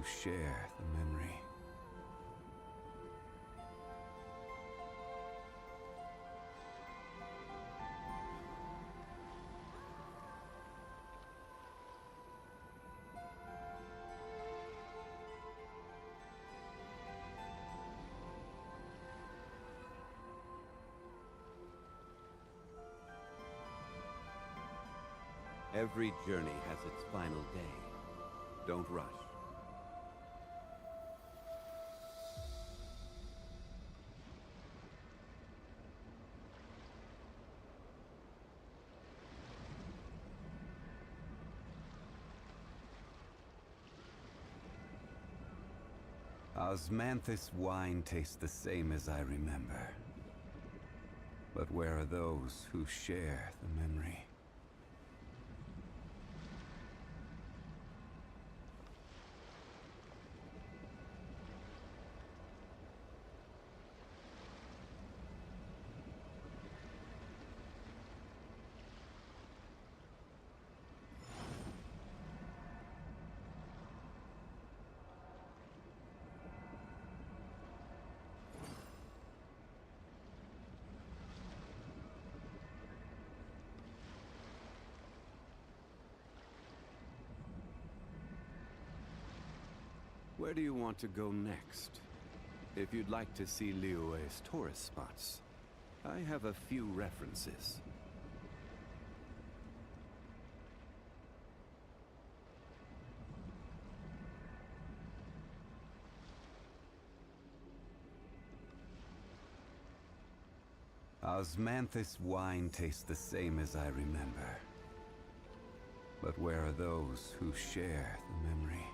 share the memory. Every journey has its final day. Don't rush. Osmanthus wine tastes the same as I remember. But where are those who share the memory? Where do you want to go next? If you'd like to see Liyue's tourist spots, I have a few references. Osmanthus wine tastes the same as I remember. But where are those who share the memory?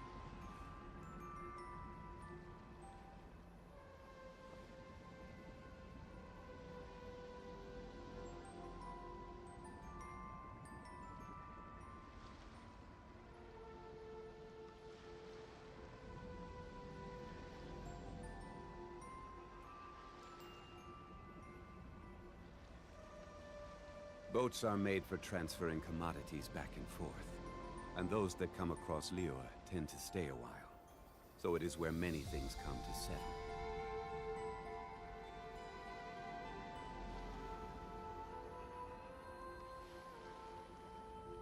Boats are made for transferring commodities back and forth, and those that come across Liyue tend to stay a while. So it is where many things come to settle.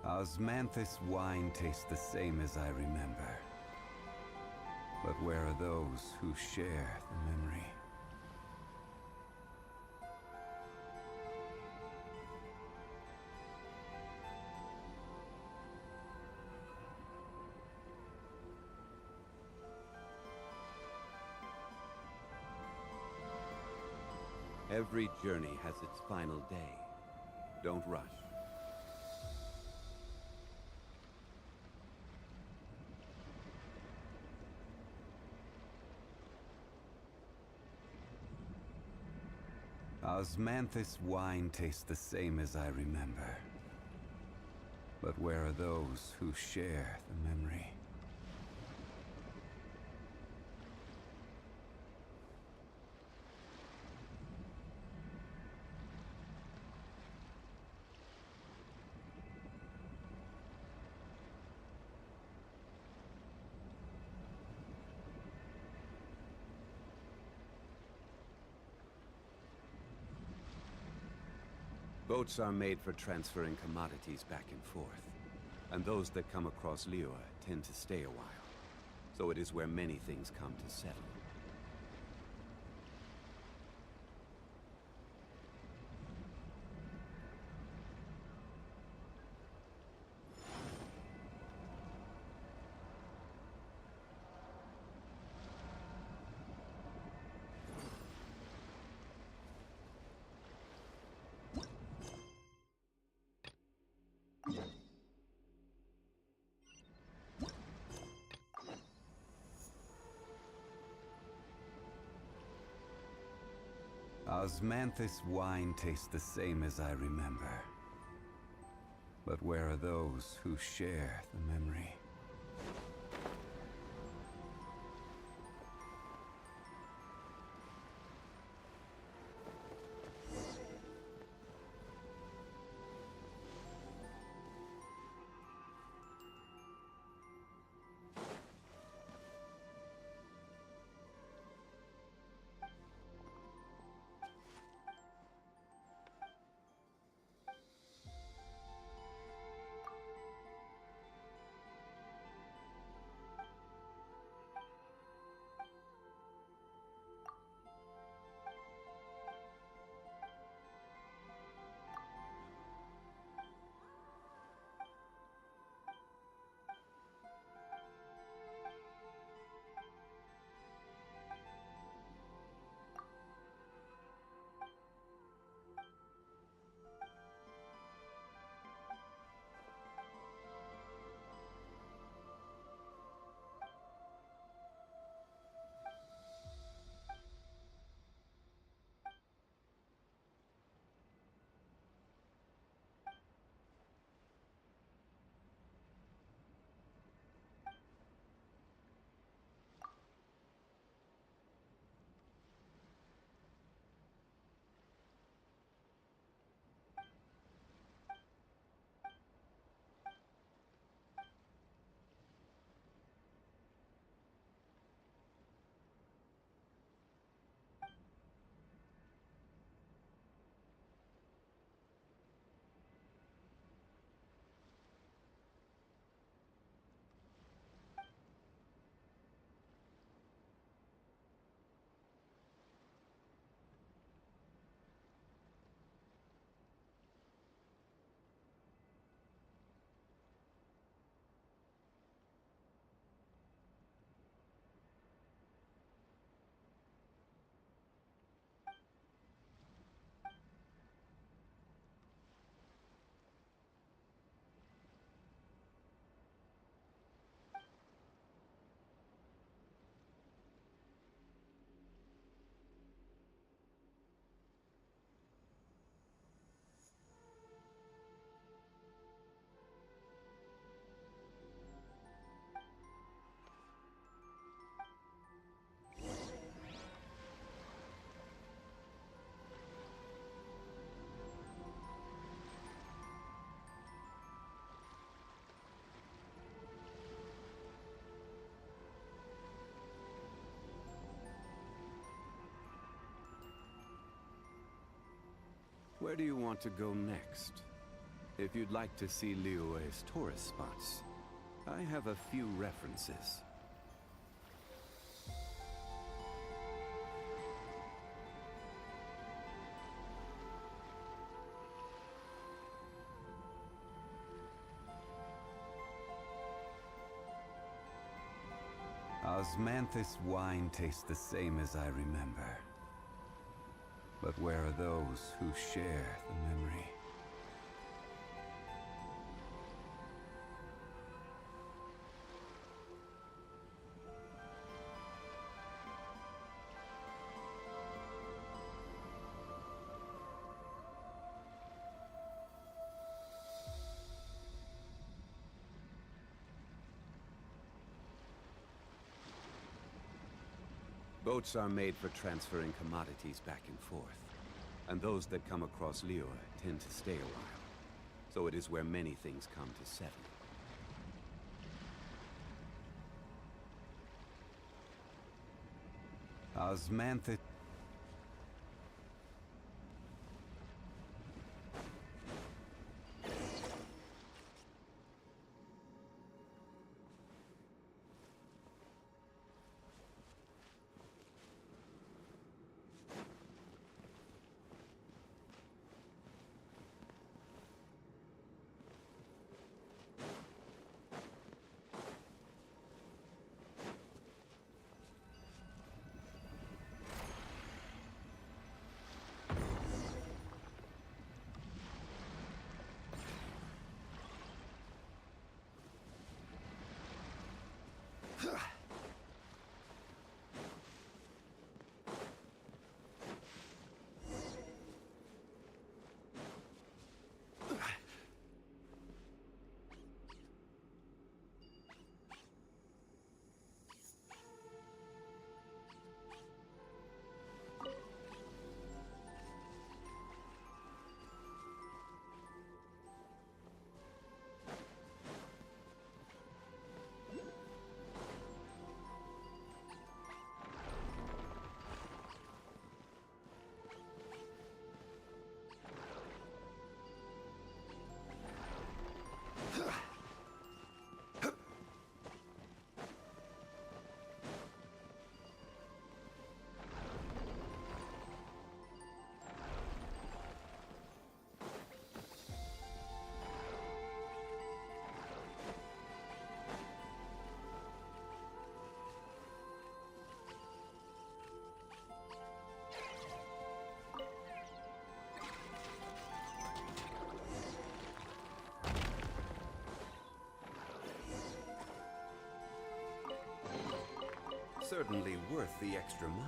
Osmanthus wine tastes the same as I remember. But where are those who share the memory? Every journey has its final day. Don't rush. Osmanthus wine tastes the same as I remember. But where are those who share the memory? Boats are made for transferring commodities back and forth, and those that come across Liyue tend to stay a while. So it is where many things come to settle. Osmanthus wine tastes the same as I remember. But where are those who share the memory? Where do you want to go next? If you'd like to see Liyue's tourist spots, I have a few references. Osmanthus wine tastes the same as I remember. But where are those who share the memory? Boats are made for transferring commodities back and forth, and those that come across Liyue tend to stay a while. So it is where many things come to settle. Osmanthus. Certainly worth the extra mile.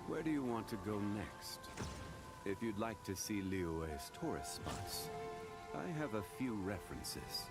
Where do you want to go next? If you'd like to see Liyue's tourist spots, I have a few references.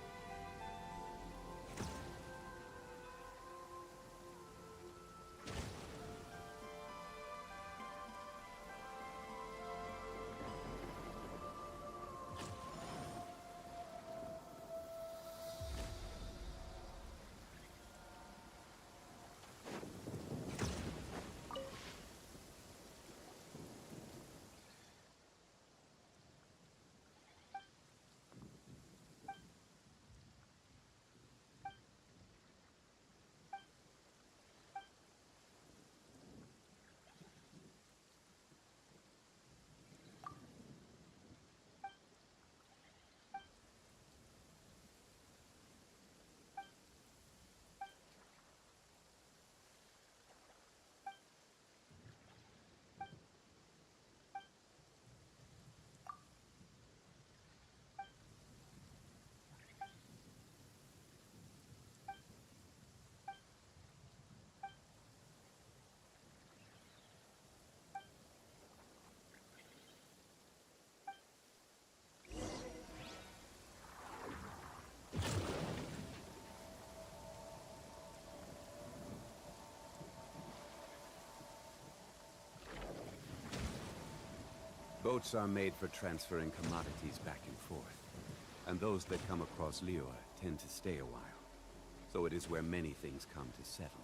Boats are made for transferring commodities back and forth, and those that come across Liyue tend to stay a while, so it is where many things come to settle.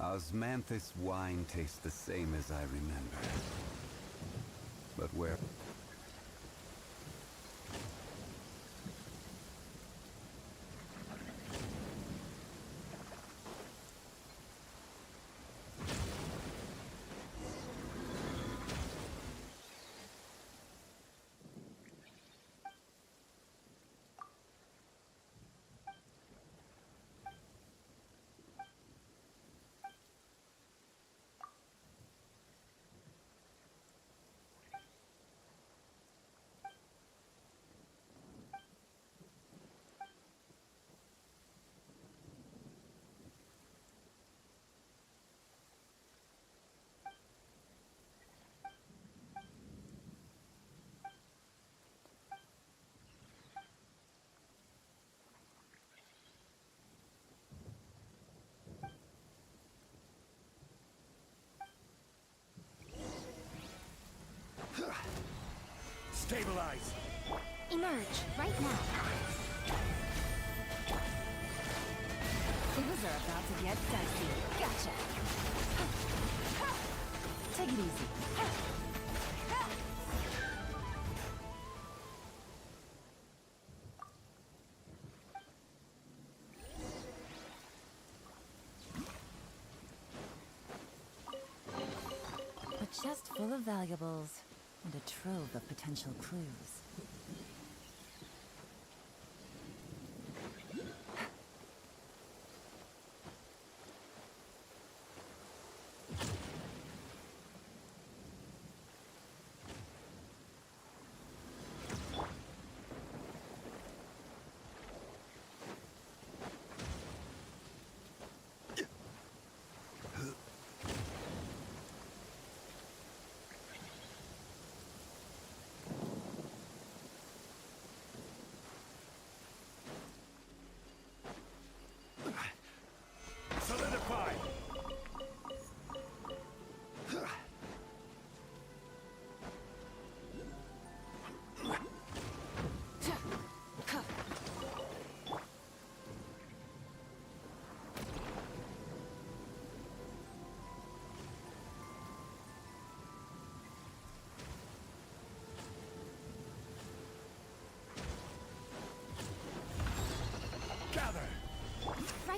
Osmanthus wine tastes the same as I remember. But where... Stabilize! Emerge, right now. Things are about to get dicey. Gotcha. Take it easy. A chest full of valuables and a trove of potential clues.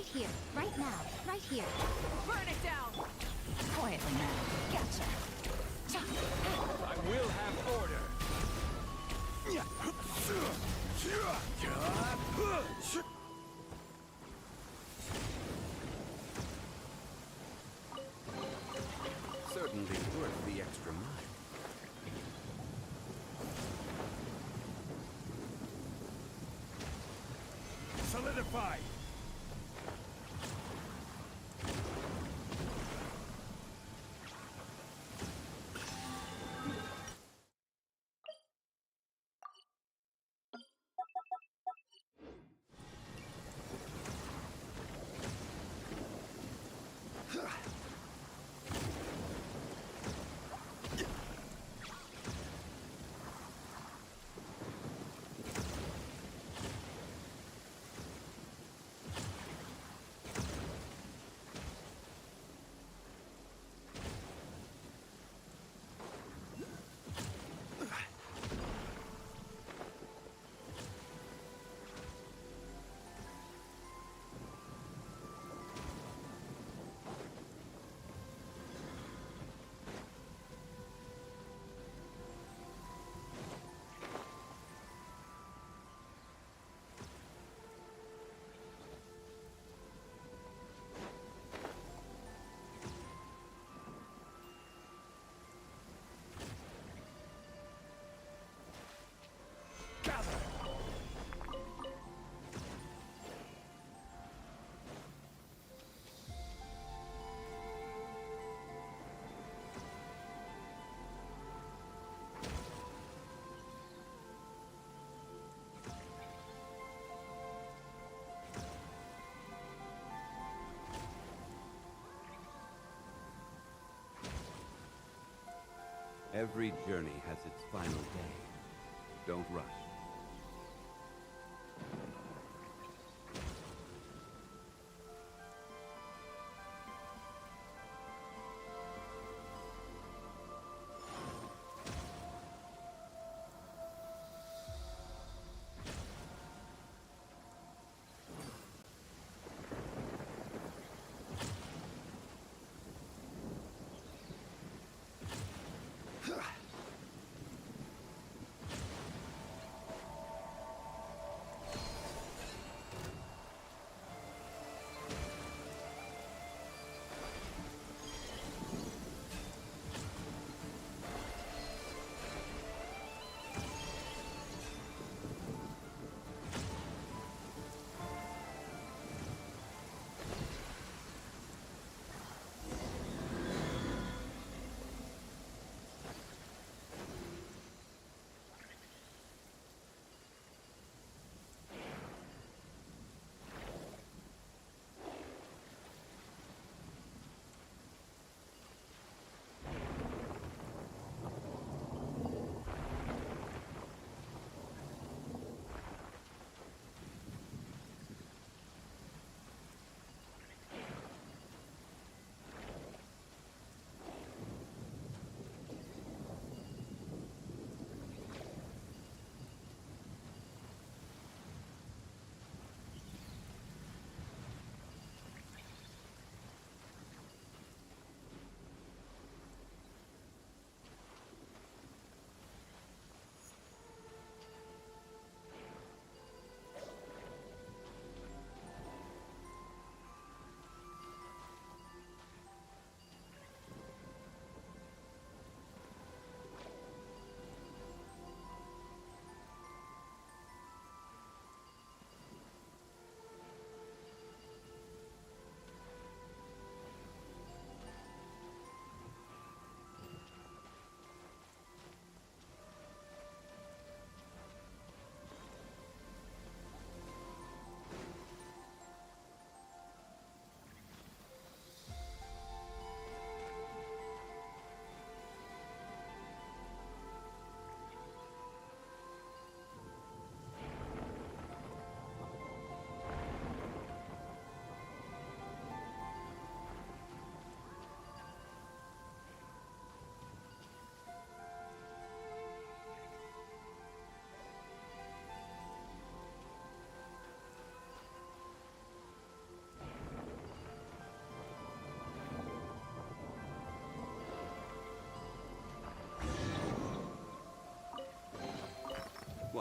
Right here, right now, right here. Burn it down! Quietly now. Gotcha. I will have order. Certainly worth the extra mile. Solidify! Gather! Every journey has its final day. Don't rush.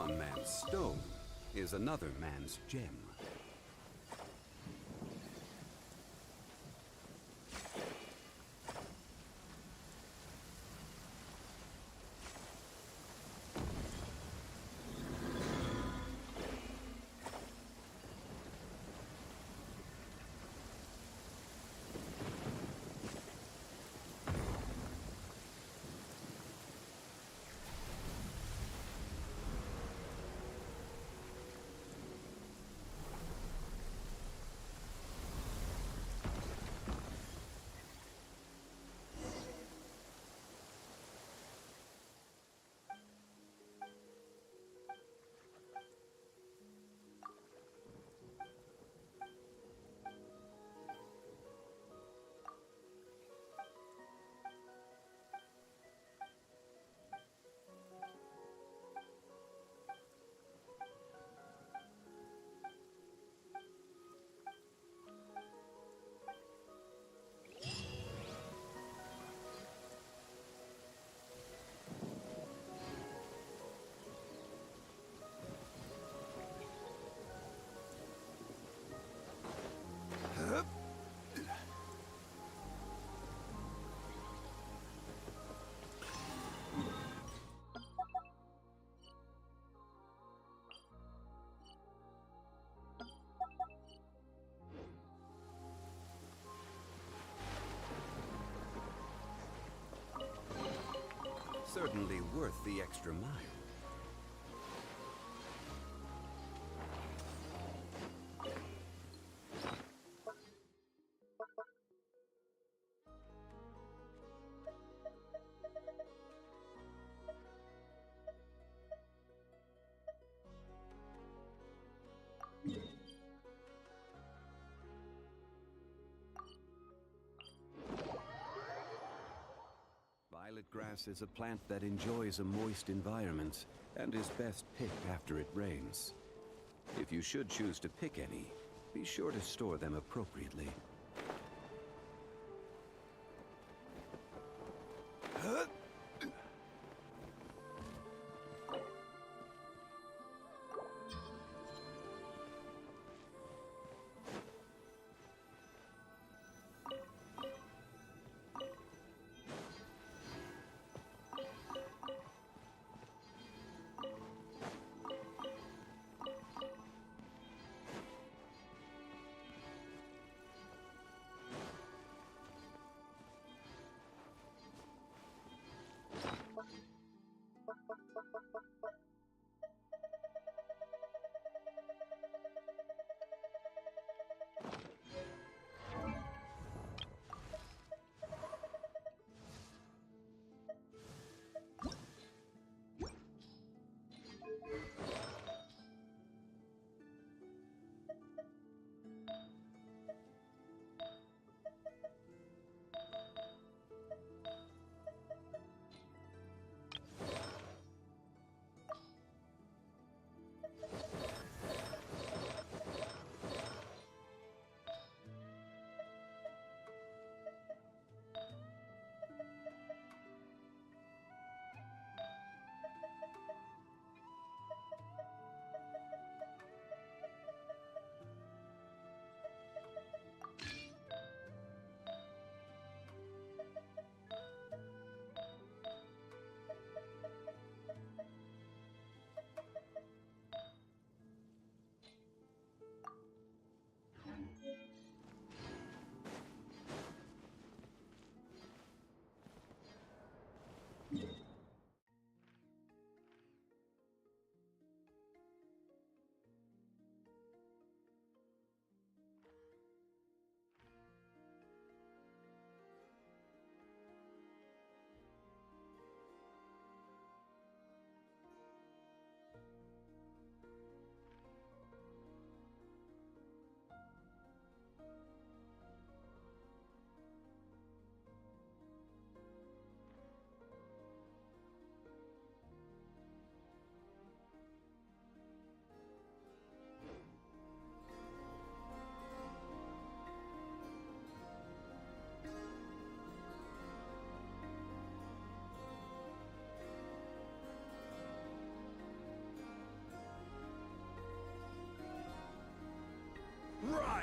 One man's stone is another man's gem. Certainly worth the extra mile. Violet grass is a plant that enjoys a moist environment and is best picked after it rains. If you should choose to pick any, be sure to store them appropriately.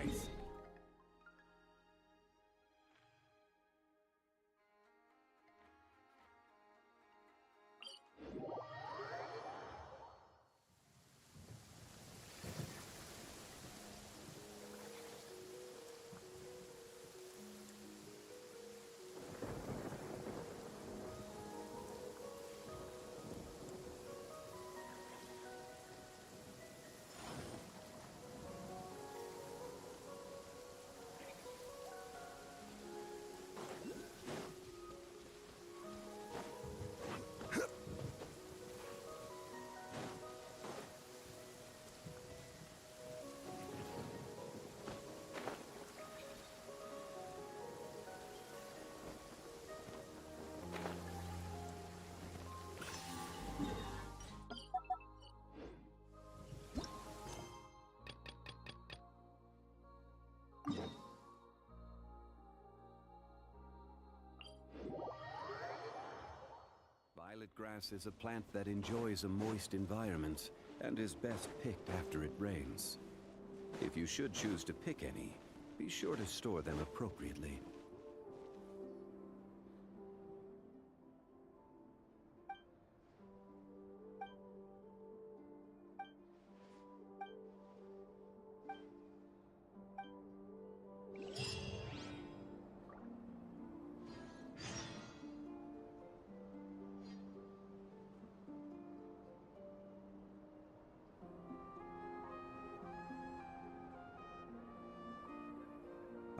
supplies! Violet grass is a plant that enjoys a moist environment and is best picked after it rains. If you should choose to pick any, be sure to store them appropriately.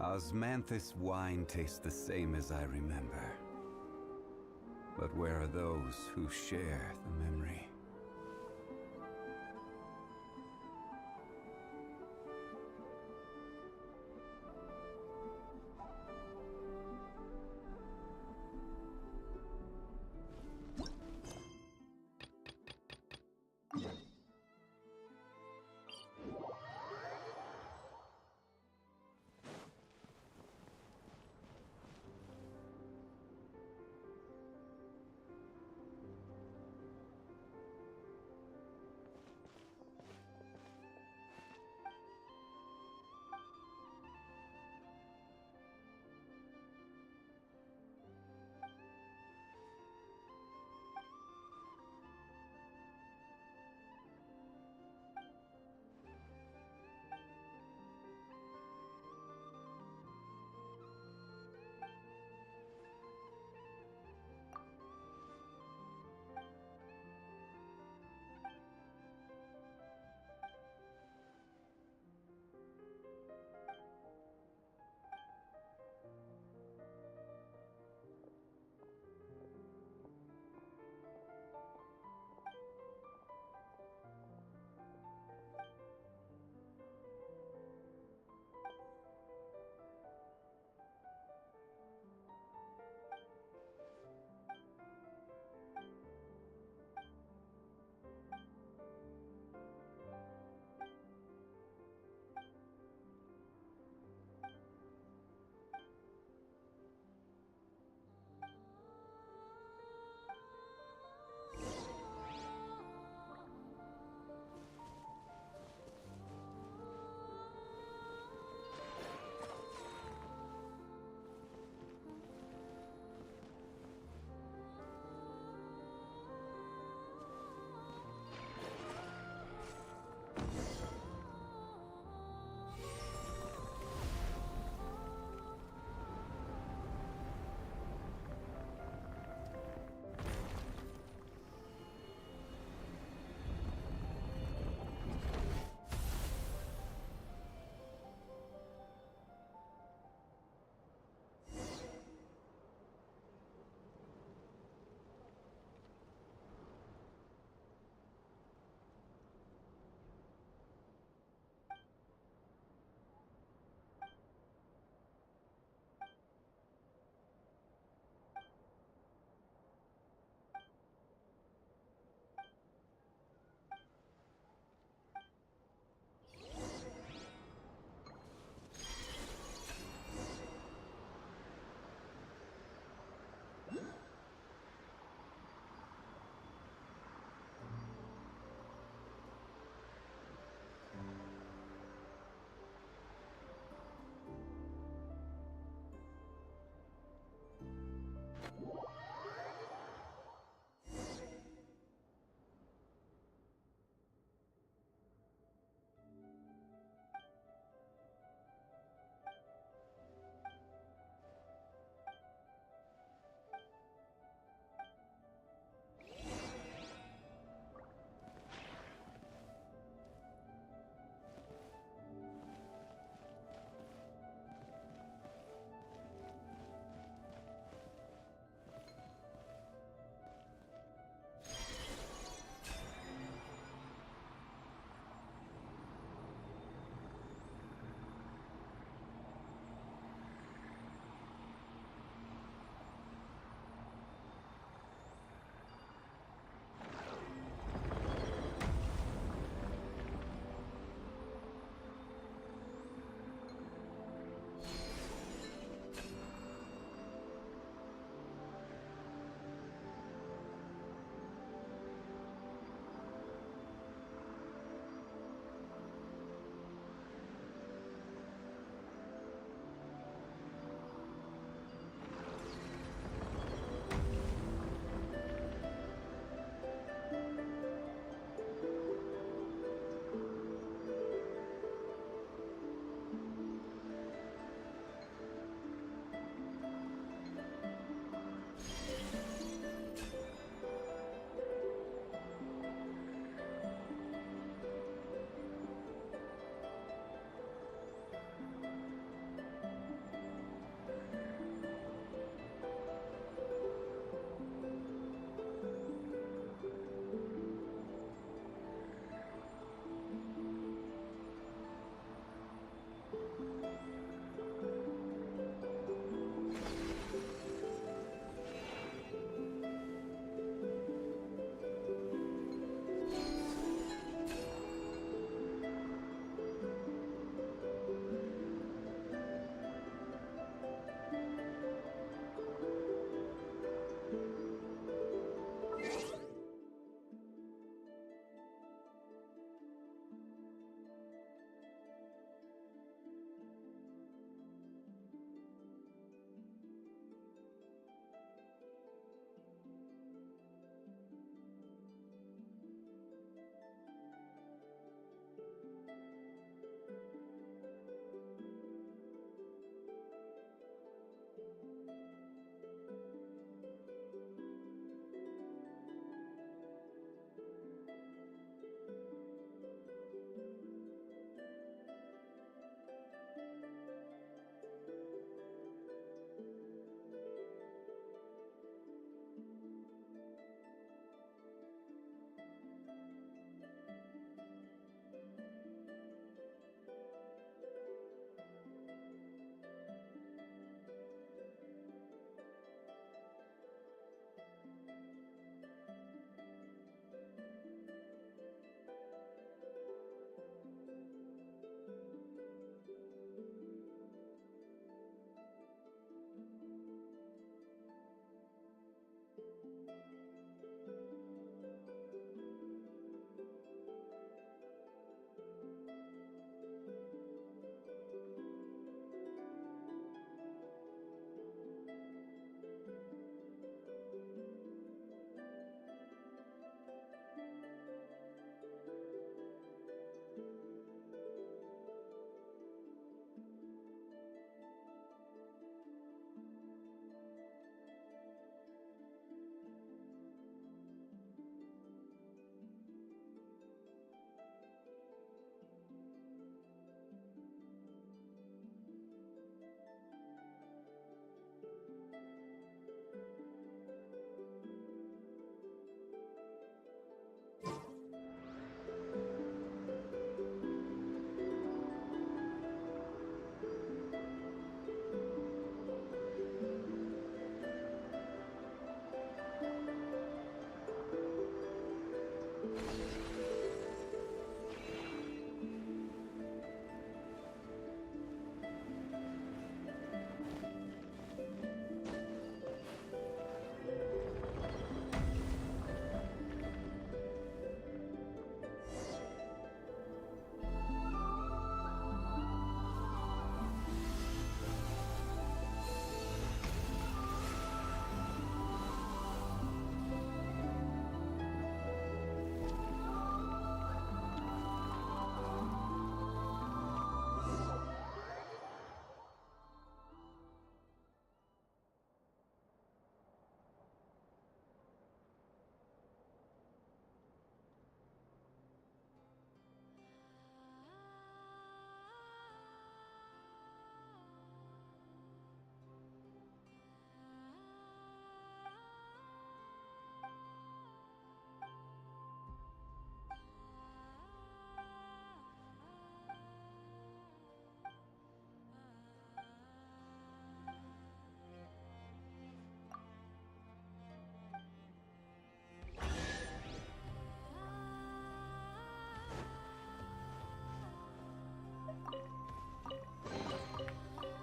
Osmanthus wine tastes the same as I remember. But where are those who share the memory?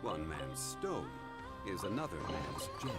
One man's stone is another man's gem.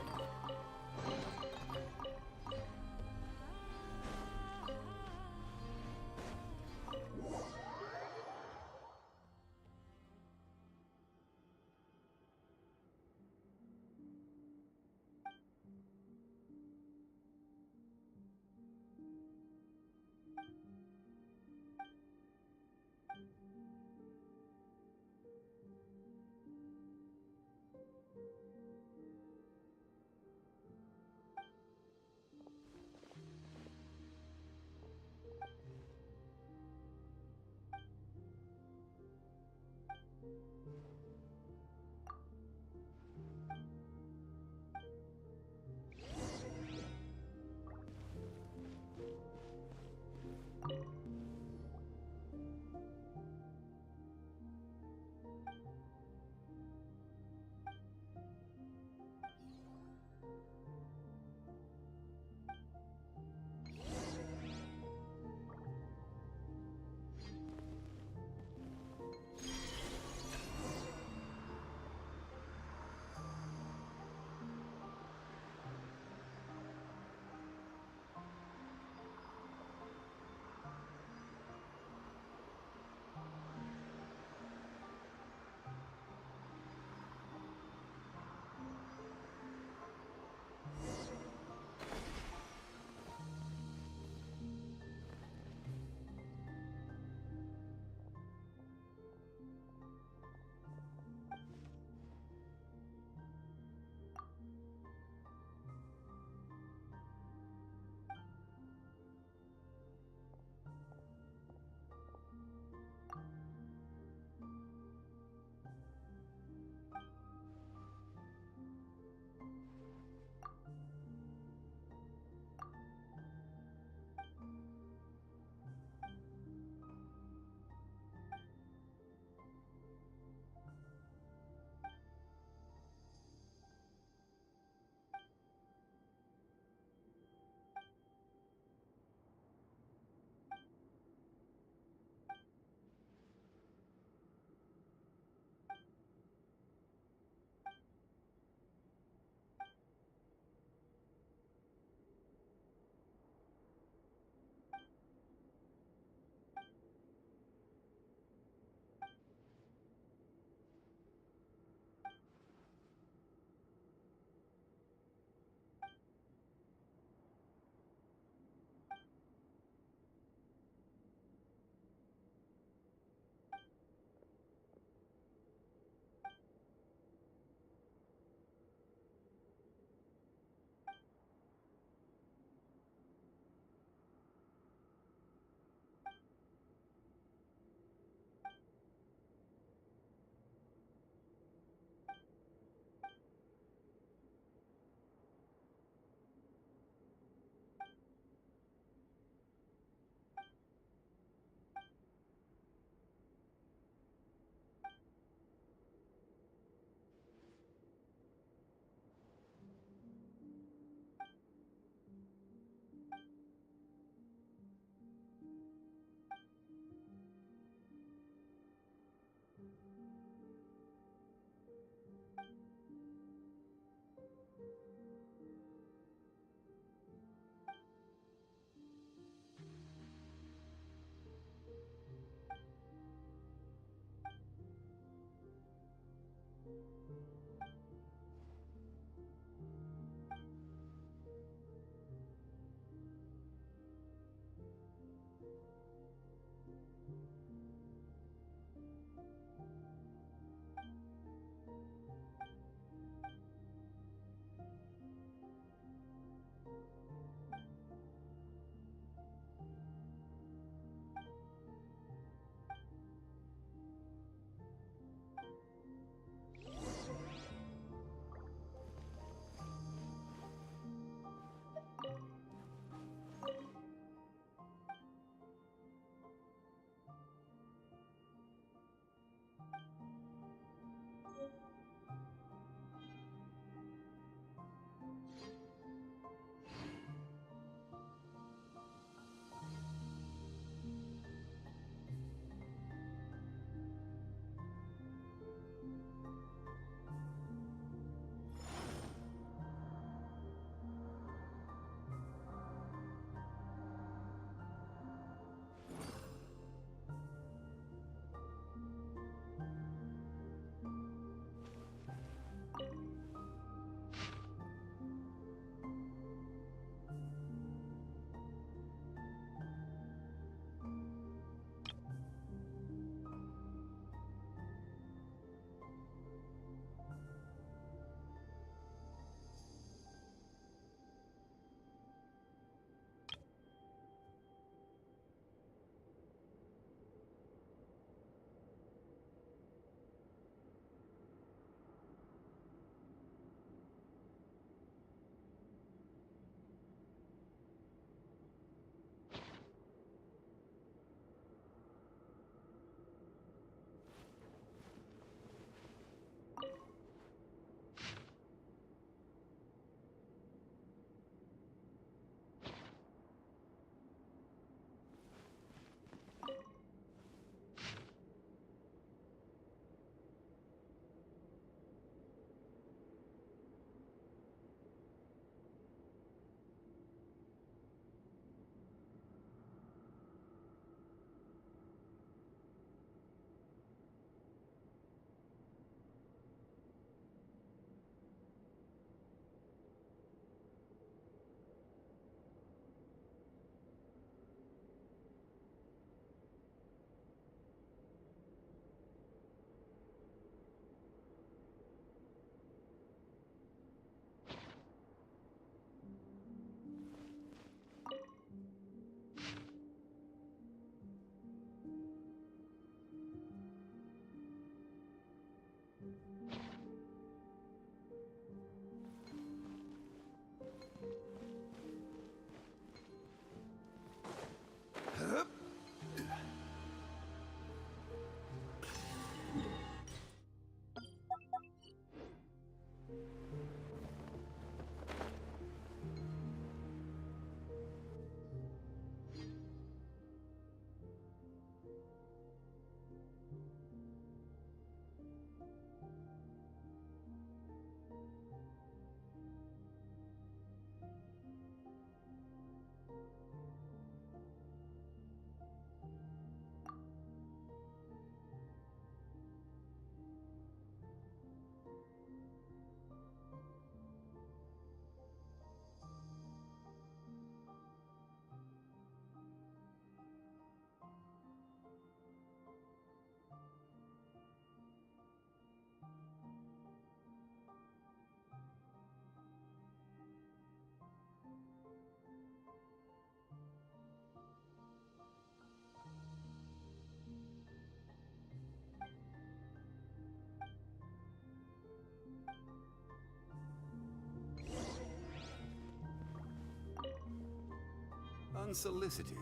Unsolicited,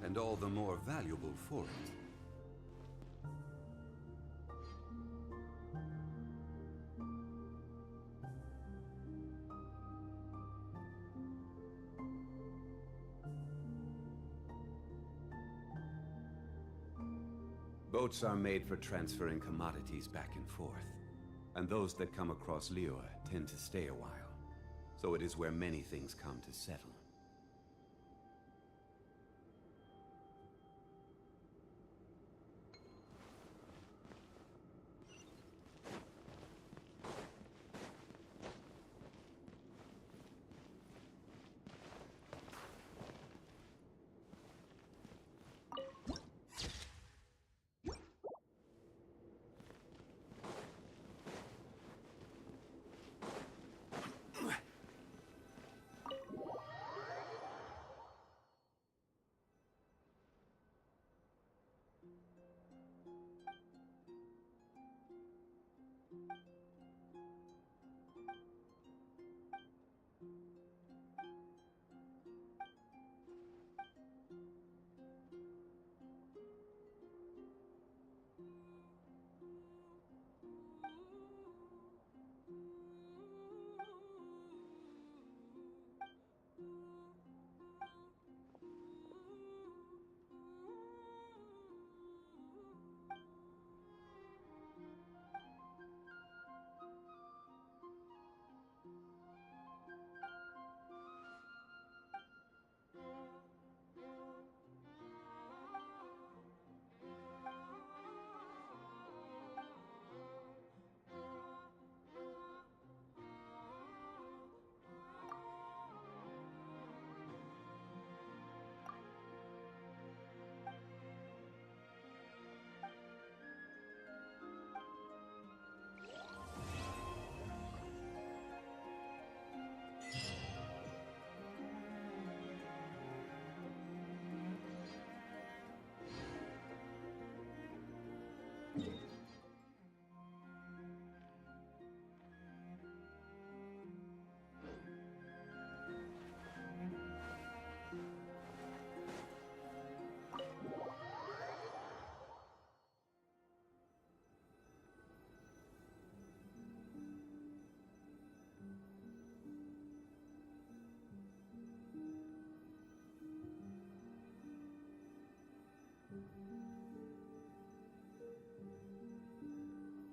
and all the more valuable for it. Boats are made for transferring commodities back and forth, and those that come across Liyue tend to stay a while, so it is where many things come to settle.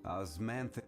Osmantha.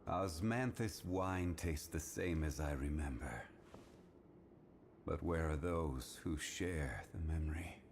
Osmanthus wine tastes the same as I remember. But where are those who share the memory?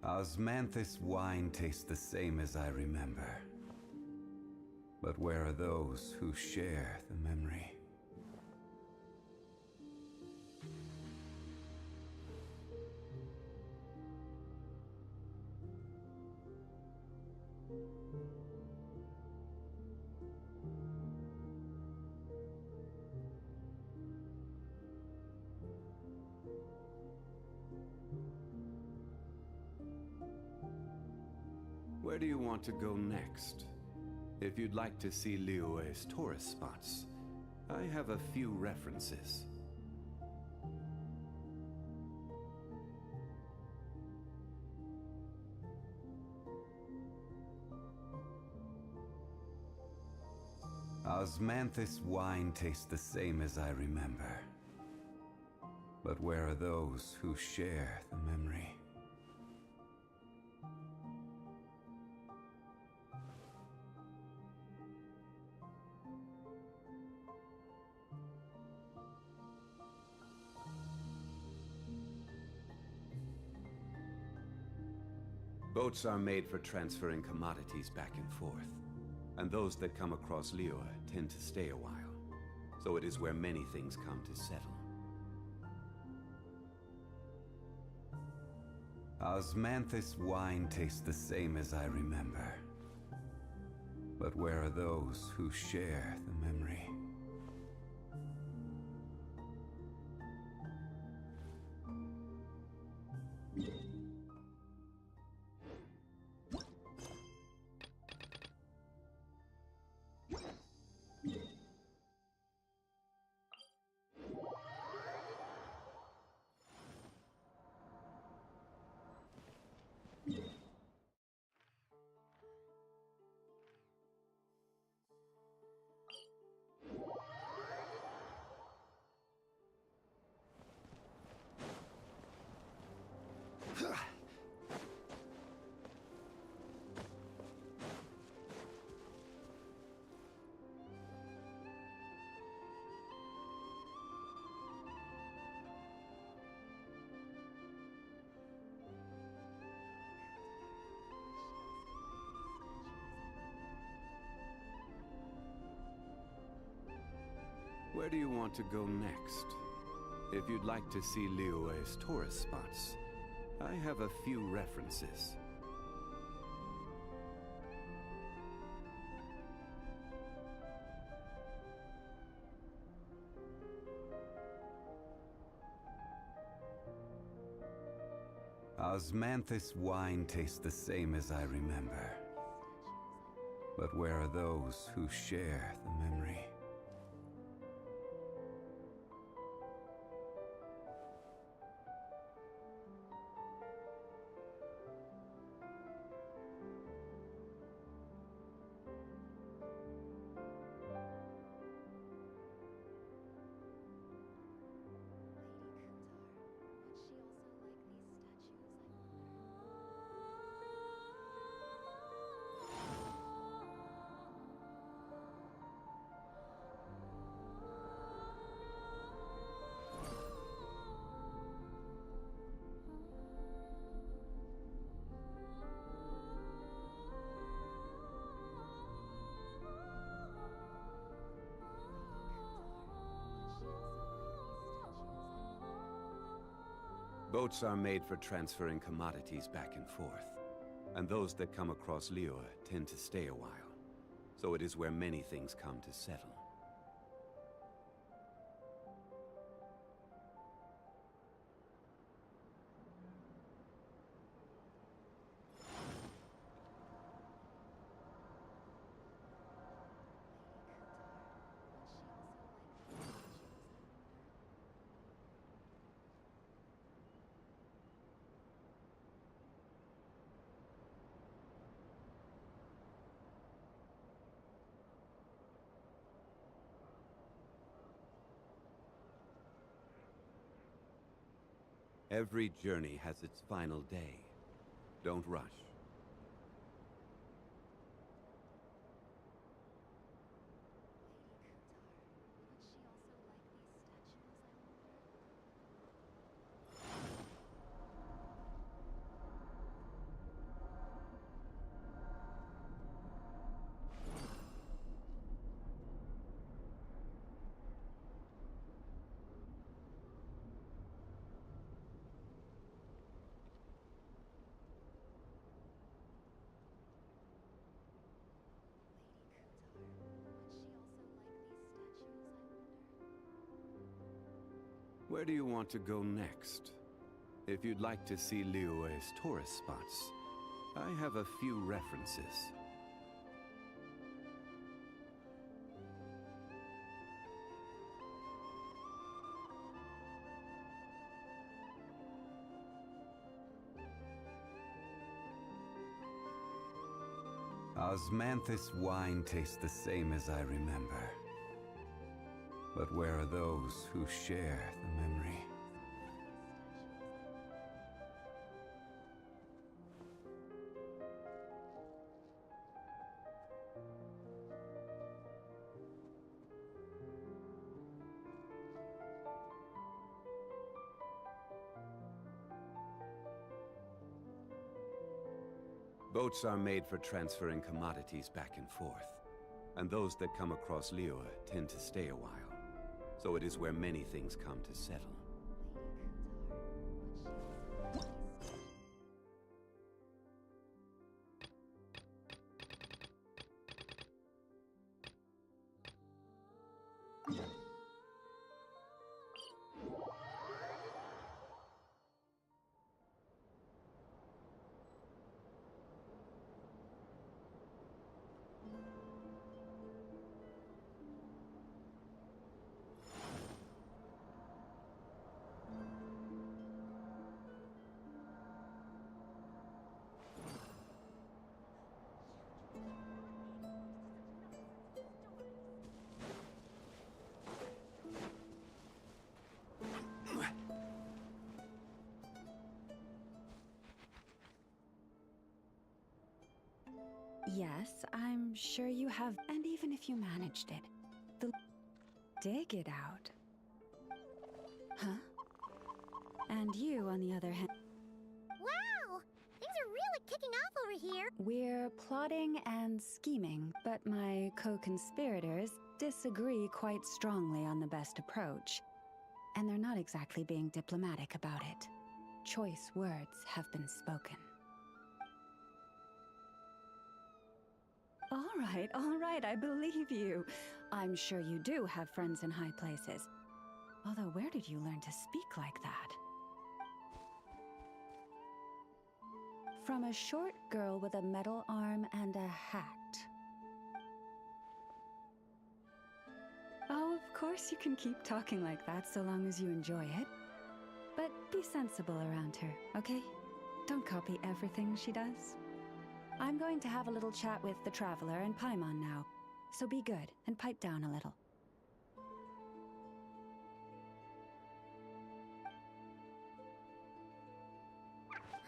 Osmanthus wine tastes the same as I remember. But where are those who share the memory? Where do you want to go next? If you'd like to see Liyue's tourist spots, I have a few references. Osmanthus wine tastes the same as I remember. But where are those who share the memory? Boats are made for transferring commodities back and forth, and those that come across Liyue tend to stay a while, so it is where many things come to settle. Osmanthus wine tastes the same as I remember. But where are those who share the memory? Where do you want to go next? If you'd like to see Liyue's tourist spots, I have a few references. Osmanthus wine tastes the same as I remember. But where are those who share the memory? Boats are made for transferring commodities back and forth, and those that come across Liyue tend to stay a while, so it is where many things come to settle. Every journey has its final day. Don't rush. Where do you want to go next? If you'd like to see Liyue's tourist spots, I have a few references. Osmanthus wine tastes the same as I remember. But where are those who share the memory? Boats are made for transferring commodities back and forth, and those that come across Liyue tend to stay a while. So it is where many things come to settle. Yes, I'm sure you have, and even if you managed it, dig it out. Huh? And you, on the other hand... Wow! Things are really kicking off over here. We're plotting and scheming, but my co-conspirators disagree quite strongly on the best approach. And they're not exactly being diplomatic about it. Choice words have been spoken. All right, I believe you. I'm sure you do have friends in high places. Although, where did you learn to speak like that? From a short girl with a metal arm and a hat. Oh, of course you can keep talking like that so long as you enjoy it. But be sensible around her, okay? Don't copy everything she does. I'm going to have a little chat with the Traveler and Paimon now, so be good and pipe down a little.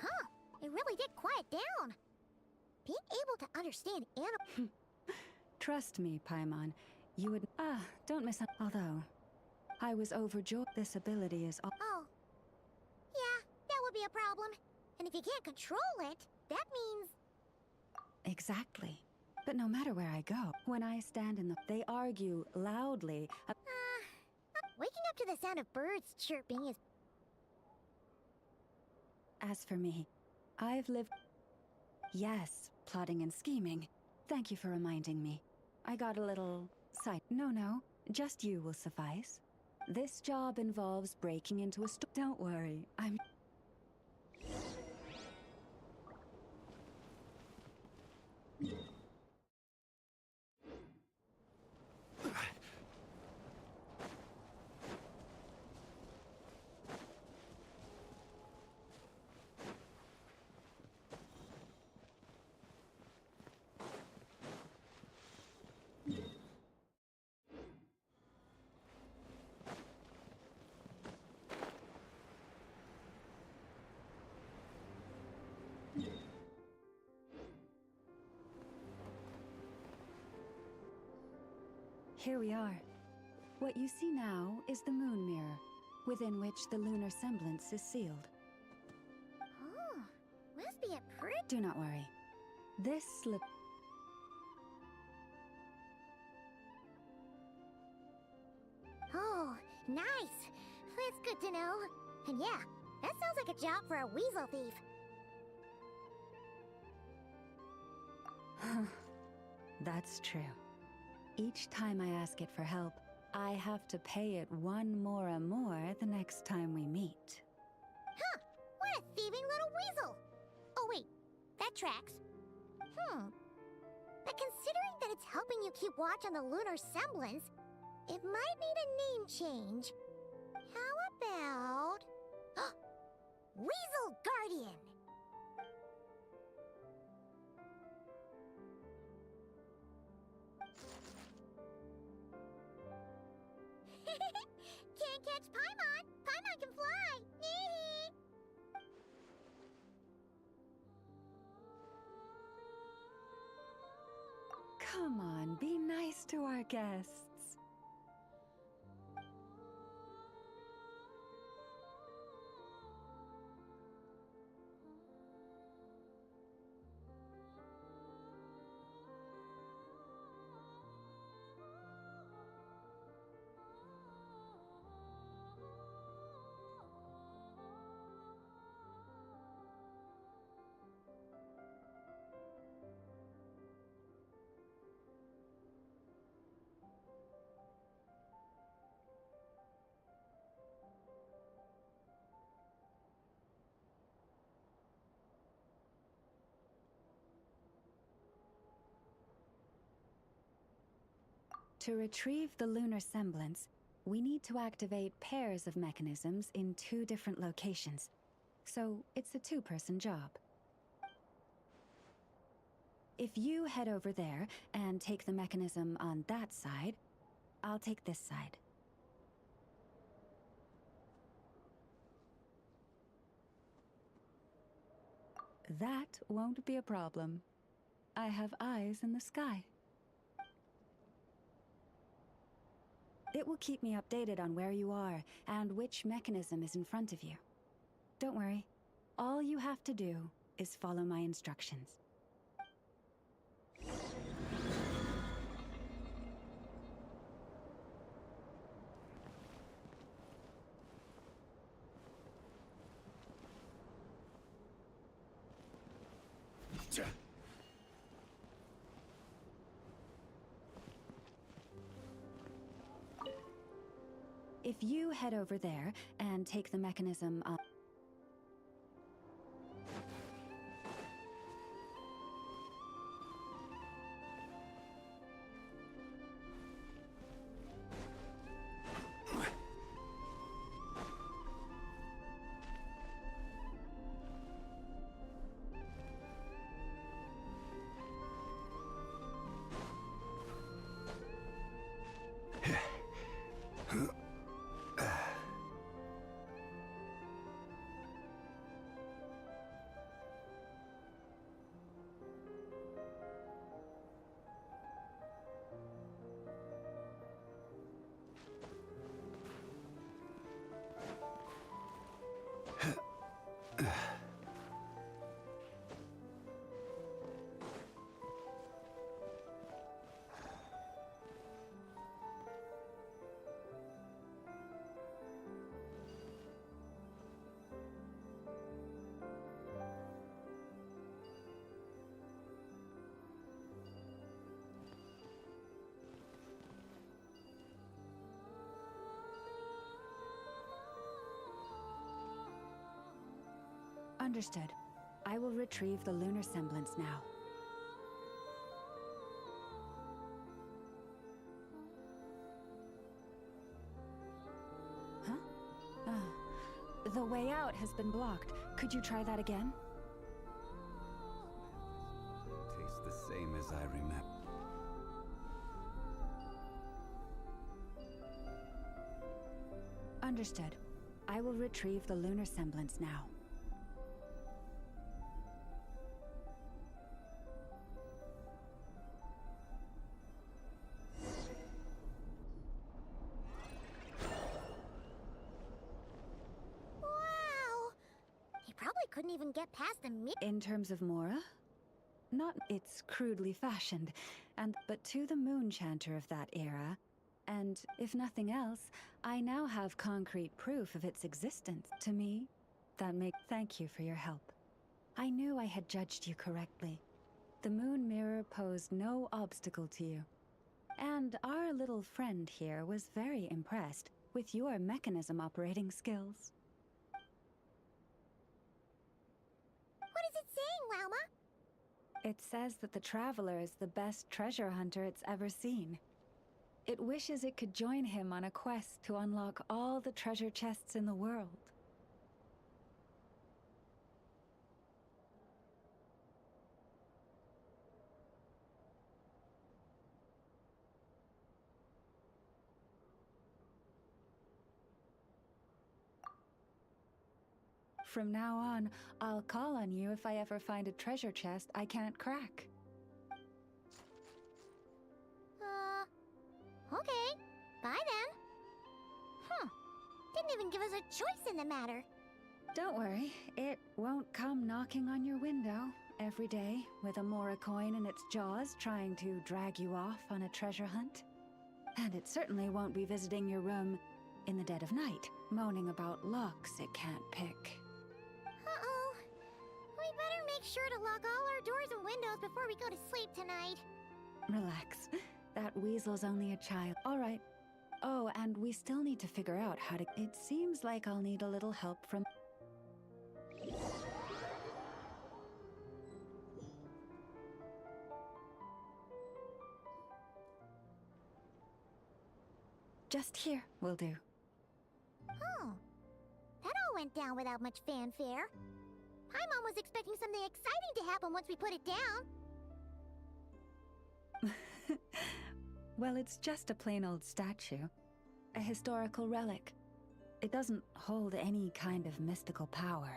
Huh, it really did quiet down. Being able to understand animal... Trust me, Paimon, you would... don't miss... Although, I was overjoyed this ability is... Oh. Yeah, that would be a problem. And if you can't control it, that means... Exactly. But no matter where I go, when I stand in the... They argue loudly... waking up to the sound of birds chirping is... As for me, I've lived... Yes, plotting and scheming. Thank you for reminding me. I got a little... No, just you will suffice. This job involves breaking into a store. Don't worry, I'm... Here we are. What you see now is the moon mirror, within which the lunar semblance is sealed. Oh, must be a pretty. Do not worry. This slip. Oh, nice. That's good to know. And yeah, that sounds like a job for a weasel thief. That's true. Each time I ask it for help, I have to pay it one more the next time we meet. Huh, what a thieving little weasel. Oh wait, that tracks. But considering that it's helping you keep watch on the lunar semblance, it might need a name change. How about... Weasel Guardian! Can't catch Paimon! Paimon can fly! Come on, be nice to our guests. To retrieve the lunar semblance, we need to activate pairs of mechanisms in 2 different locations. So it's a 2-person job. If you head over there and take the mechanism on that side, I'll take this side. That won't be a problem. I have eyes in the sky. It will keep me updated on where you are and which mechanism is in front of you. Don't worry. All you have to do is follow my instructions. If you head over there and take the mechanism on... Understood. I will retrieve the lunar semblance now. Huh? The way out has been blocked. Could you try that again? Tastes the same as I remember. Understood. I will retrieve the lunar semblance now. couldn't even get past the In terms of Mora? Not it's crudely fashioned, but to the moon chanter of that era, and if nothing else, I now have concrete proof of its existence. To me, thank you for your help. I knew I had judged you correctly. The moon mirror posed no obstacle to you. And our little friend here was very impressed with your mechanism operating skills. What is it saying, Lauma? It says that the Traveler is the best treasure hunter it's ever seen. It wishes it could join him on a quest to unlock all the treasure chests in the world. From now on, I'll call on you if I ever find a treasure chest I can't crack. Okay. Bye then. Didn't even give us a choice in the matter. Don't worry, it won't come knocking on your window every day with a Mora coin in its jaws trying to drag you off on a treasure hunt. And it certainly won't be visiting your room in the dead of night, moaning about locks it can't pick. Uh-oh. We better make sure to lock all our doors and windows before we go to sleep tonight. Relax. That weasel's only a child. All right. Oh, and we still need to figure out how to... It seems like I'll need a little help from... Just here will do. Oh. That all went down without much fanfare. Paimon was expecting something exciting to happen once we put it down. Well, it's just a plain old statue. A historical relic. It doesn't hold any kind of mystical power.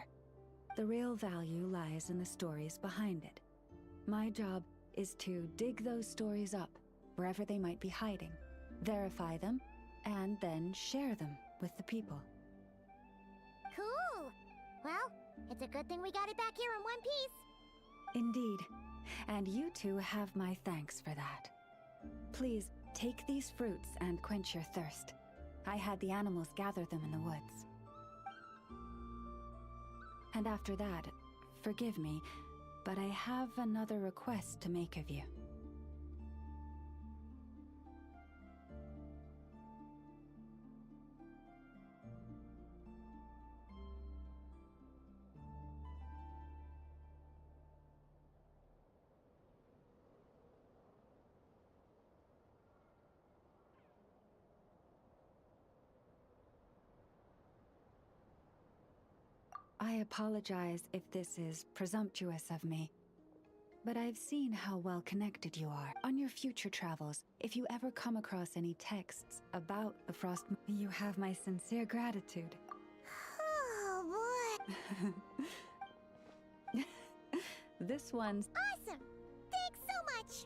The real value lies in the stories behind it. My job is to dig those stories up, wherever they might be hiding, verify them, and then share them with the people. Cool. Well, it's a good thing we got it back here in one piece. Indeed. And you two have my thanks for that. Please, take these fruits and quench your thirst. I had the animals gather them in the woods. And after that, forgive me, but I have another request to make of you. I apologize if this is presumptuous of me, but I've seen how well connected you are. On your future travels, if you ever come across any texts about the frost, you have my sincere gratitude. Oh, boy. This one's... Awesome! Thanks so much!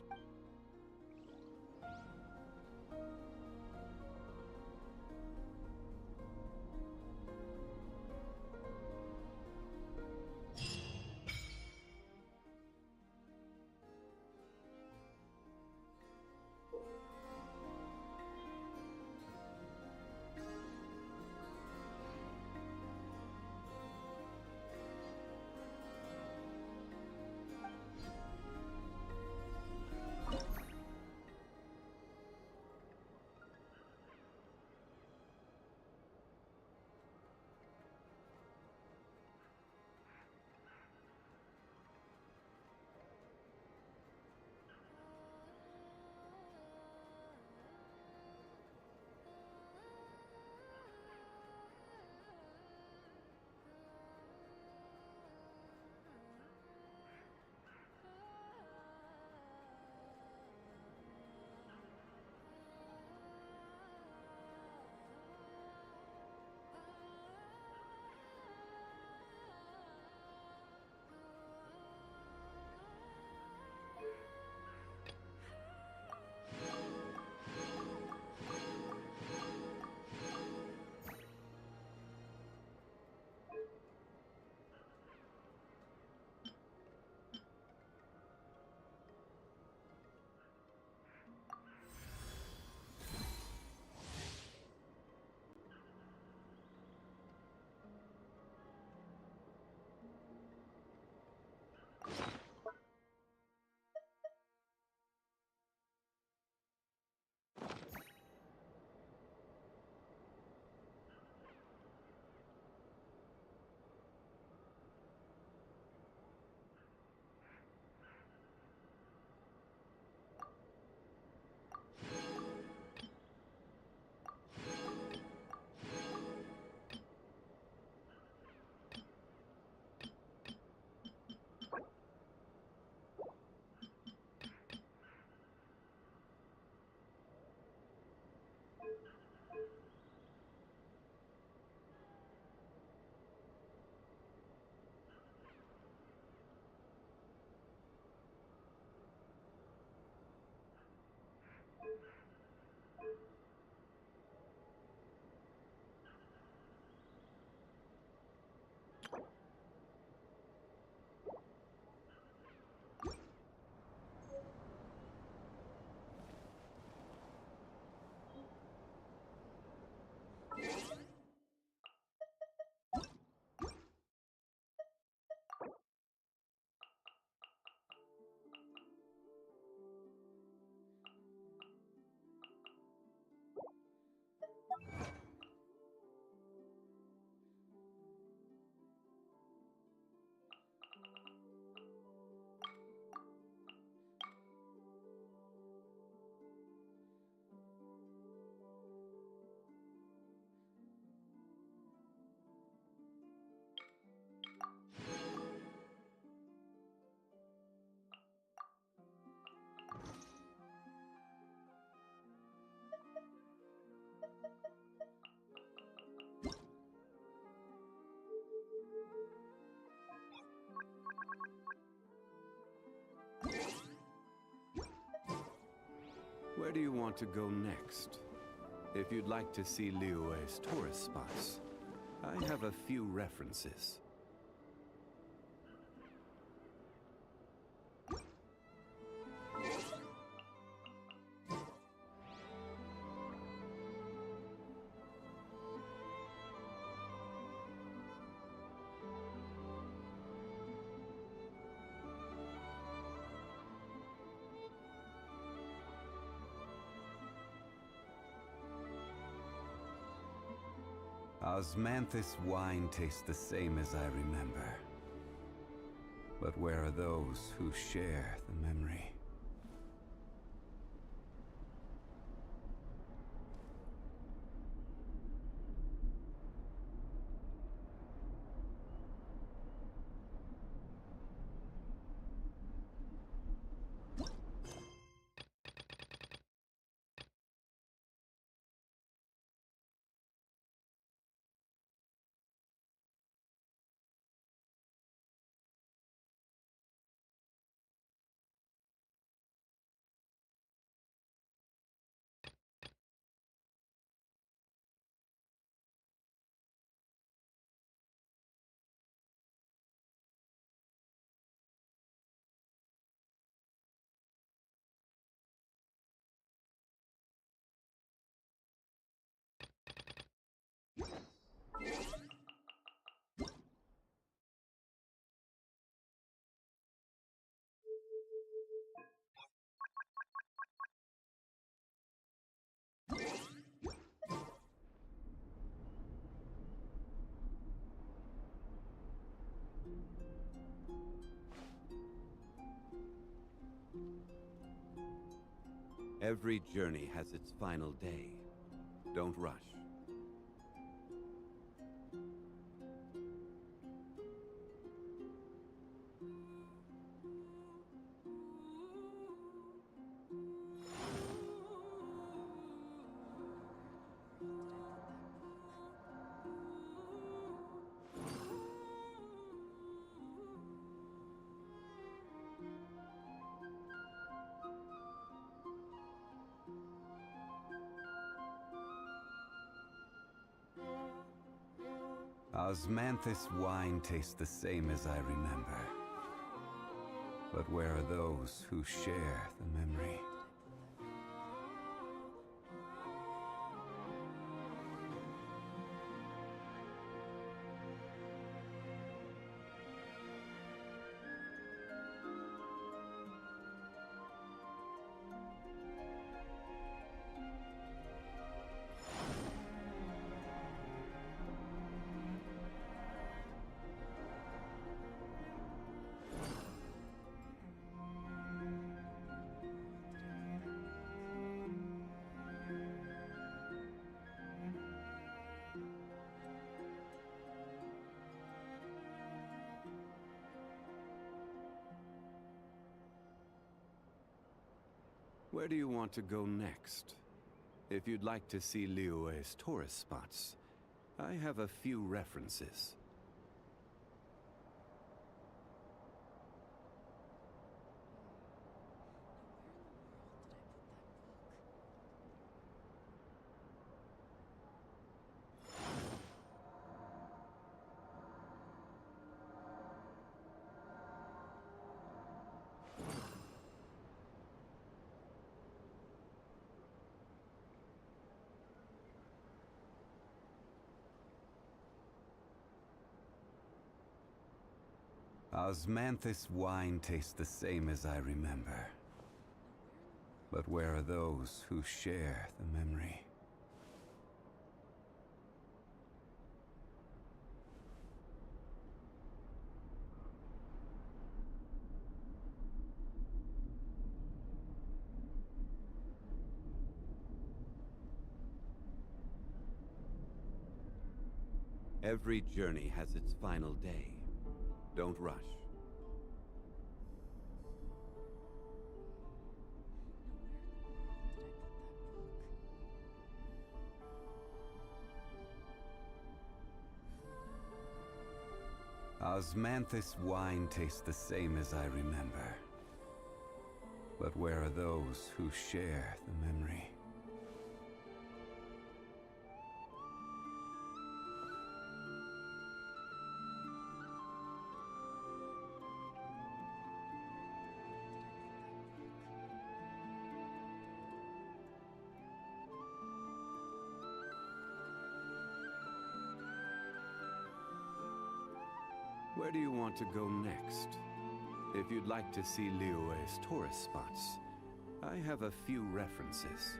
Where do you want to go next? If you'd like to see Liyue's tourist spots, I have a few references. Osmanthus wine tastes the same as I remember. But where are those who share the memory? Every journey has its final day. Don't rush. Osmanthus wine tastes the same as I remember. But where are those who share the memory? Where do you want to go next? If you'd like to see Liyue's tourist spots, I have a few references. Osmanthus wine tastes the same as I remember. But where are those who share the memory? Every journey has its final day. Don't rush. Osmanthus wine tastes the same as I remember. But where are those who share the memory? Where do you want to go next? If you'd like to see Liyue's tourist spots, I have a few references.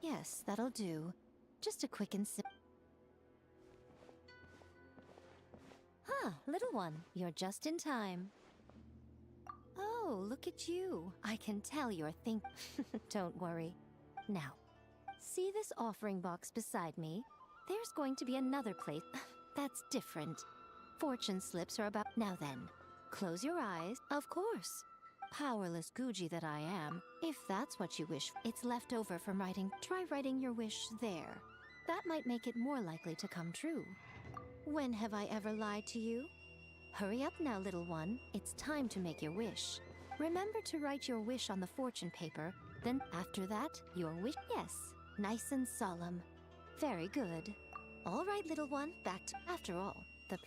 Yes, that'll do. Just a quick and simple. Ah, little one, you're just in time. Oh, look at you. I can tell you're Don't worry. Now, see this offering box beside me? There's going to be another place that's different. Fortune slips are about... Now then, close your eyes. Of course. Powerless Guji that I am. If that's what you wish, it's left over from writing. Try writing your wish there. That might make it more likely to come true. When have I ever lied to you? Hurry up now, little one. It's time to make your wish. Remember to write your wish on the fortune paper. Then after that, your wish... Yes, nice and solemn. Very good. All right, little one, back to... After all, the...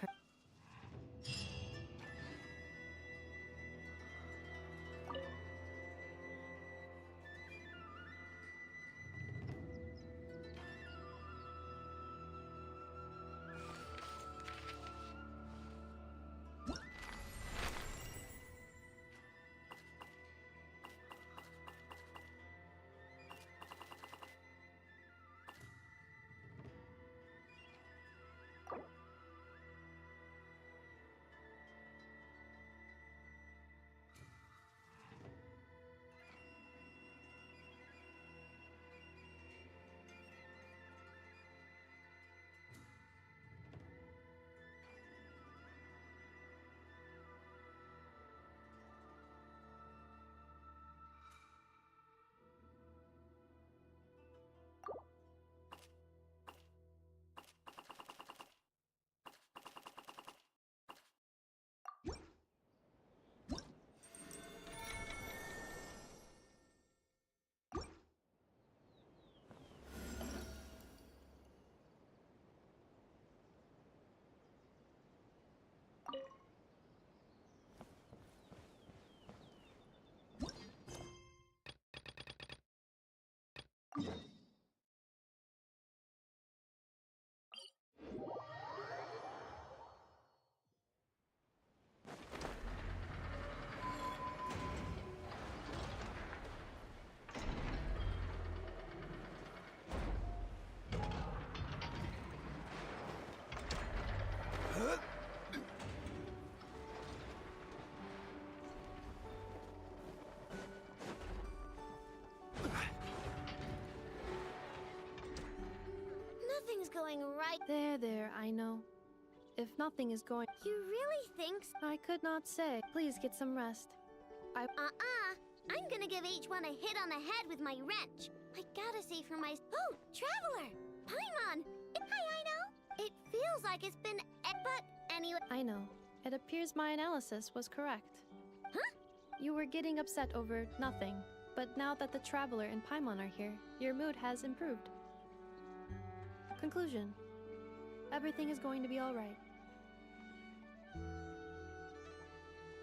Nothing's going right. There, I know. If nothing is going... You really think so? I could not say. Please get some rest. I'm gonna give each one a hit on the head with my wrench. I gotta see for my... Oh, Traveler! Paimon! Hi, I know. It feels like it's been... But anyway... I know. It appears my analysis was correct. Huh? You were getting upset over nothing. But now that the Traveler and Paimon are here, your mood has improved. Conclusion. Everything is going to be alright.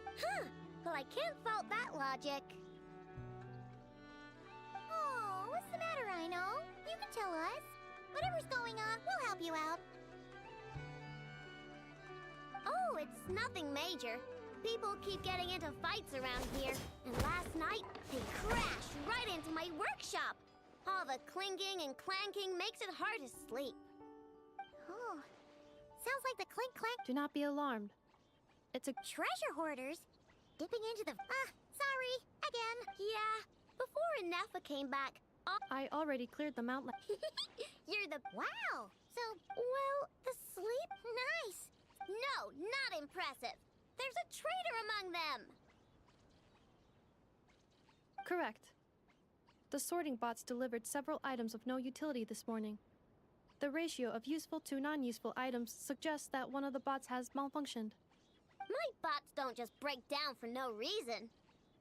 Huh. Well, I can't fault that logic. Oh, what's the matter, I know? You can tell us. Whatever's going on, we'll help you out. Oh, it's nothing major. People keep getting into fights around here. And last night, they crashed right into my workshop. All the clinking and clanking makes it hard to sleep. Oh, sounds like the clink-clank... Do not be alarmed. It's a... Treasure hoarders? Dipping into the... sorry, again. Yeah, before Inefa came back... I already cleared them out. You're the... Wow! So, well, the sleep? Nice! No, not impressive. There's a traitor among them! Correct. The sorting bots delivered several items of no utility this morning. The ratio of useful to non-useful items suggests that one of the bots has malfunctioned. My bots don't just break down for no reason.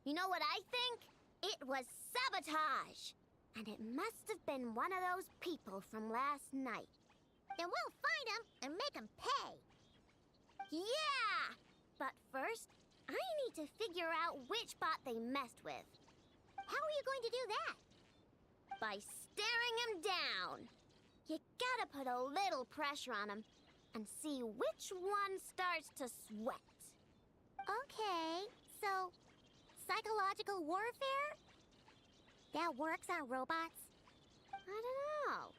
You know what I think? It was sabotage. And it must have been one of those people from last night. Then we'll find him and make him pay. Yeah! But first, I need to figure out which bot they messed with. How are you going to do that? By staring him down. You gotta put a little pressure on him and see which one starts to sweat. Okay, so psychological warfare? That works on robots? I don't know.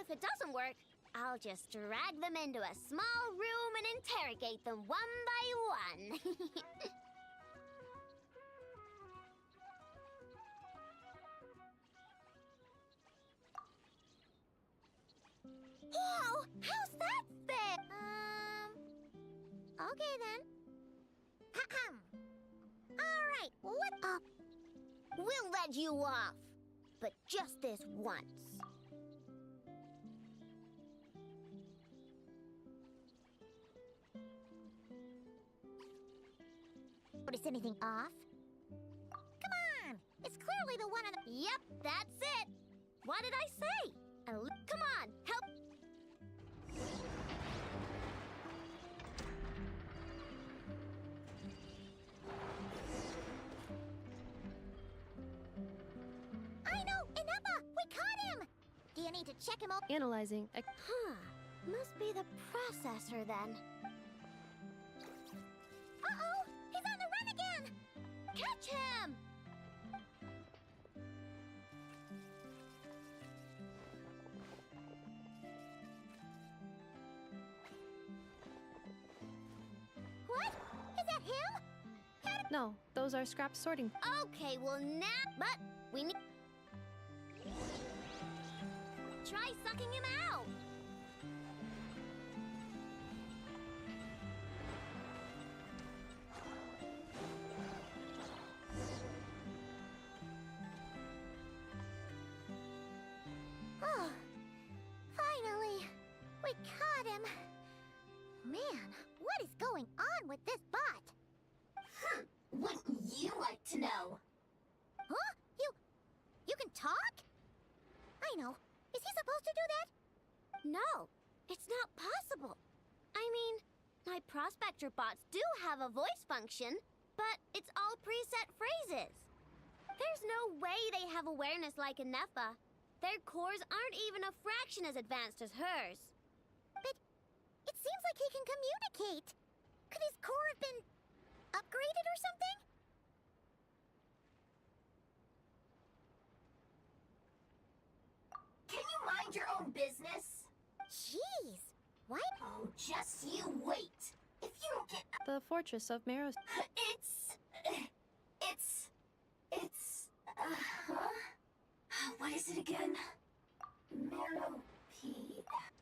If it doesn't work, I'll just drag them into a small room and interrogate them one by one. Whoa! How's that fit? Okay then. Alright, what up? We'll let you off. But just this once. Notice anything off? Come on! It's clearly the one on the... Yep, that's it! What did I say? Come on, help... I know! Ineppa! We caught him! Do you need to check him out? Analyzing. Huh. Must be the processor then. Uh-oh! He's on the run again! Catch him! What? Is that him? No, those are scrap sorting. Okay, well now... But we need... Try sucking him out! Oh, finally! We caught him! Man, what is going on with this bot? Wouldn't you like to know? Huh? You can talk? I know. Is he supposed to do that? No, it's not possible. I mean, my prospector bots do have a voice function, but it's all preset phrases. There's no way they have awareness like Ineppa. Their cores aren't even a fraction as advanced as hers. But it seems like he can communicate. Could his core have been upgraded or something? Can you mind your own business? Jeez, what? Oh, just you wait. If you don't get... The fortress of Maros. What is it again? Marrow P.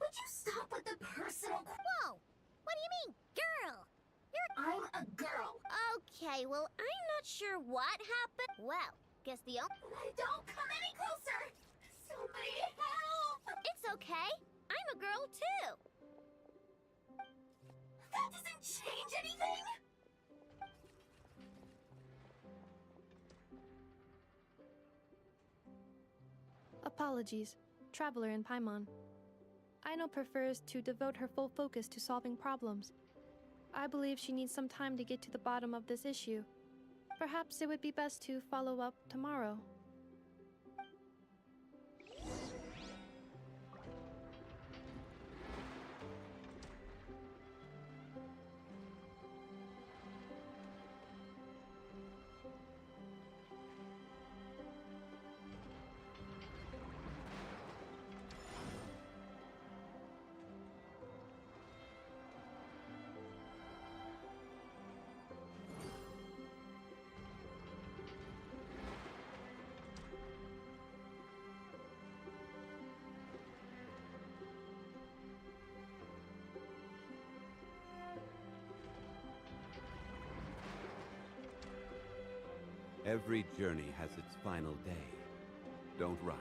Would you stop with the personal... Whoa! What do you mean, girl? I'm a girl. Okay, well, I'm not sure what happened. Well, guess the only... Don't come any closer! Somebody help! It's okay. I'm a girl, too. That doesn't change anything! Apologies, traveler in Paimon. Aino prefers to devote her full focus to solving problems. I believe she needs some time to get to the bottom of this issue. Perhaps it would be best to follow up tomorrow. Every journey has its final day. Don't rush.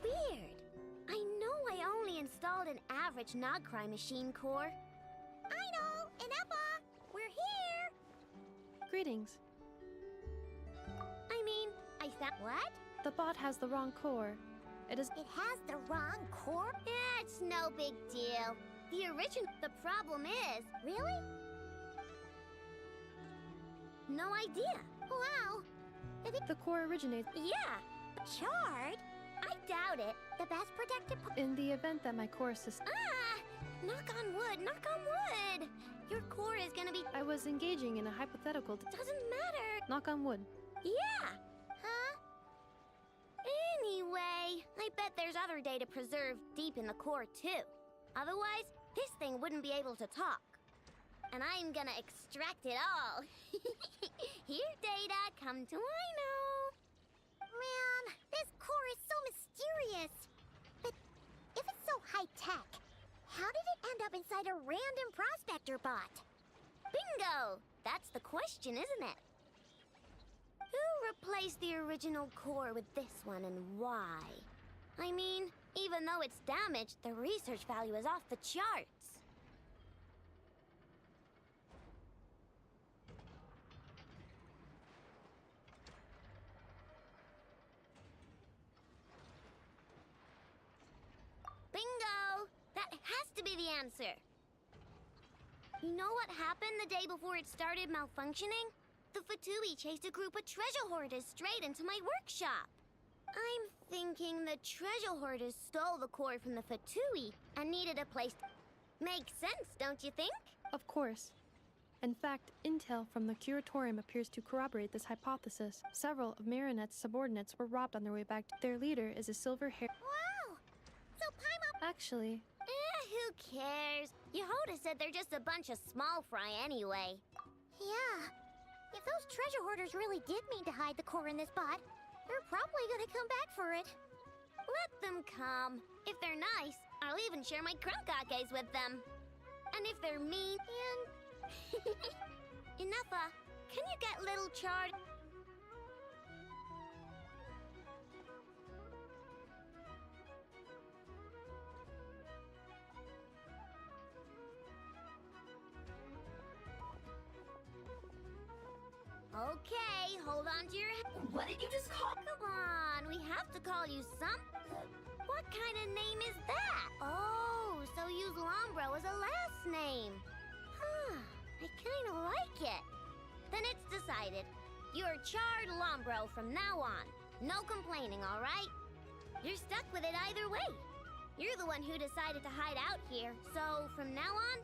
Weird. I know I only installed an average Nagcry machine core. I know, Inepa, we're here. Greetings. I mean, I found what? The bot has the wrong core. It is. It has the wrong core? It's no big deal. The original. The problem is. Really? No idea. Wow. If it, The core originates. yeah. Charred? I doubt it. The best protected. In the event that my core system. Ah! Knock on wood, knock on wood! Your core is gonna be. I was engaging in a hypothetical. Doesn't matter. Knock on wood. Yeah! Huh? Anyway, I bet there's other data preserved deep in the core, too. Otherwise, this thing wouldn't be able to talk. And I'm gonna extract it all. Here, data, come to I know. Man, this core is so mysterious. But if it's so high-tech, how did it end up inside a random prospector bot? Bingo! That's the question, isn't it? Who replaced the original core with this one and why? I mean, even though it's damaged, the research value is off the charts. Bingo! That has to be the answer. You know what happened the day before it started malfunctioning? The Fatui chased a group of treasure hoarders straight into my workshop. I'm thinking the treasure hoarders stole the core from the Fatui and needed a place to... Makes sense, don't you think? Of course. In fact, intel from the curatorium appears to corroborate this hypothesis. Several of Marinette's subordinates were robbed on their way back. Their leader is a silver-haired. Wow! So Paimon... Actually, who cares? Yehoda said they're just a bunch of small fry anyway. Yeah. If those treasure hoarders really did mean to hide the core in this bot, they're probably gonna come back for it. Let them come. If they're nice, I'll even share my crunkakes with them. And if they're mean and... Enougha, can you get little Chard? Okay, hold on to your head. What did you just call? Come on, we have to call you something. What kind of name is that? Oh, so use Lombro as a last name. Huh, I kind of like it. Then it's decided. You're Chard Lombro from now on. No complaining, all right? You're stuck with it either way. You're the one who decided to hide out here, so from now on,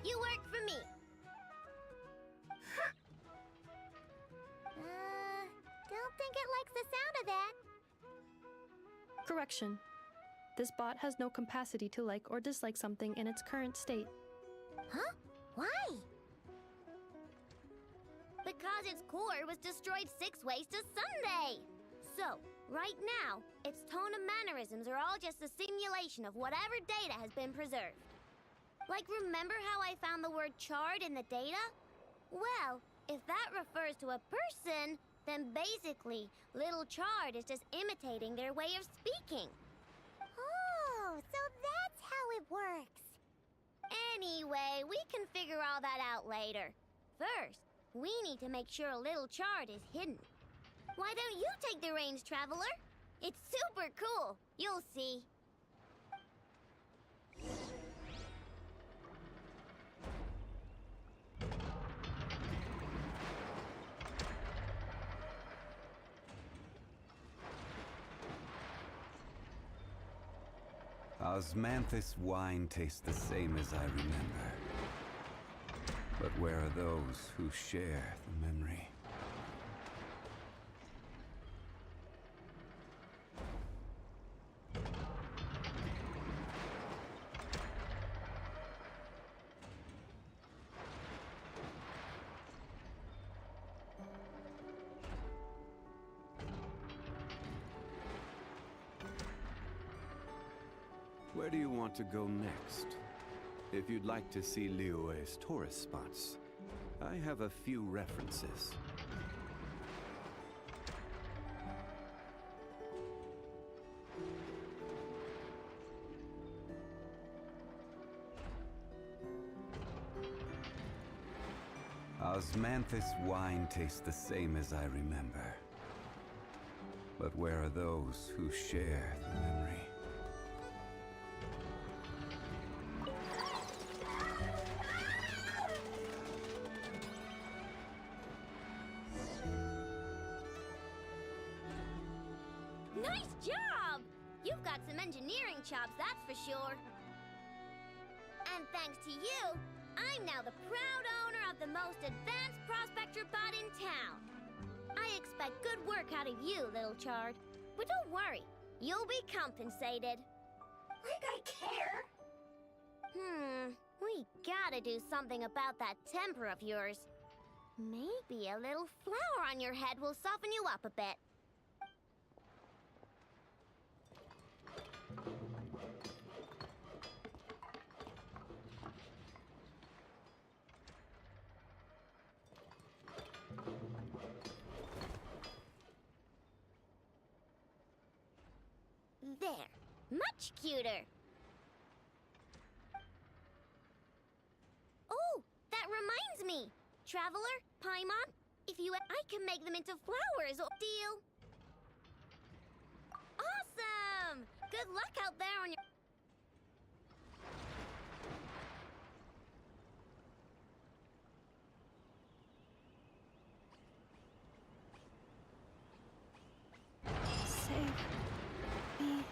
you work for me. Don't think it likes the sound of that. correction. This bot has no capacity to like or dislike something in its current state. Huh? Why? Because its core was destroyed 6 ways to Sunday. So, right now, its tone and mannerisms are all just a simulation of whatever data has been preserved. Like, remember how I found the word charred in the data? Well, if that refers to a person, then basically, little Chard is just imitating their way of speaking. Oh, so that's how it works. Anyway, we can figure all that out later. First, we need to make sure little Chard is hidden. Why don't you take the reins, Traveler? It's super cool. You'll see. Osmanthus wine tastes the same as I remember. But where are those who share the memory? Where do you want to go next? If you'd like to see Liyue's tourist spots, I have a few references. Osmanthus wine tastes the same as I remember. But where are those who share the memory? Nice job! You've got some engineering chops, that's for sure. And thanks to you, I'm now the proud owner of the most advanced prospector pod in town. I expect good work out of you, little Chard. But don't worry, you'll be compensated. Like I care. We gotta do something about that temper of yours. Maybe a little flour on your head will soften you up a bit. There, much cuter. Oh, that reminds me. Traveler, Paimon, if you I can make them into flowers. Deal. Awesome! Good luck out there on your... Save me.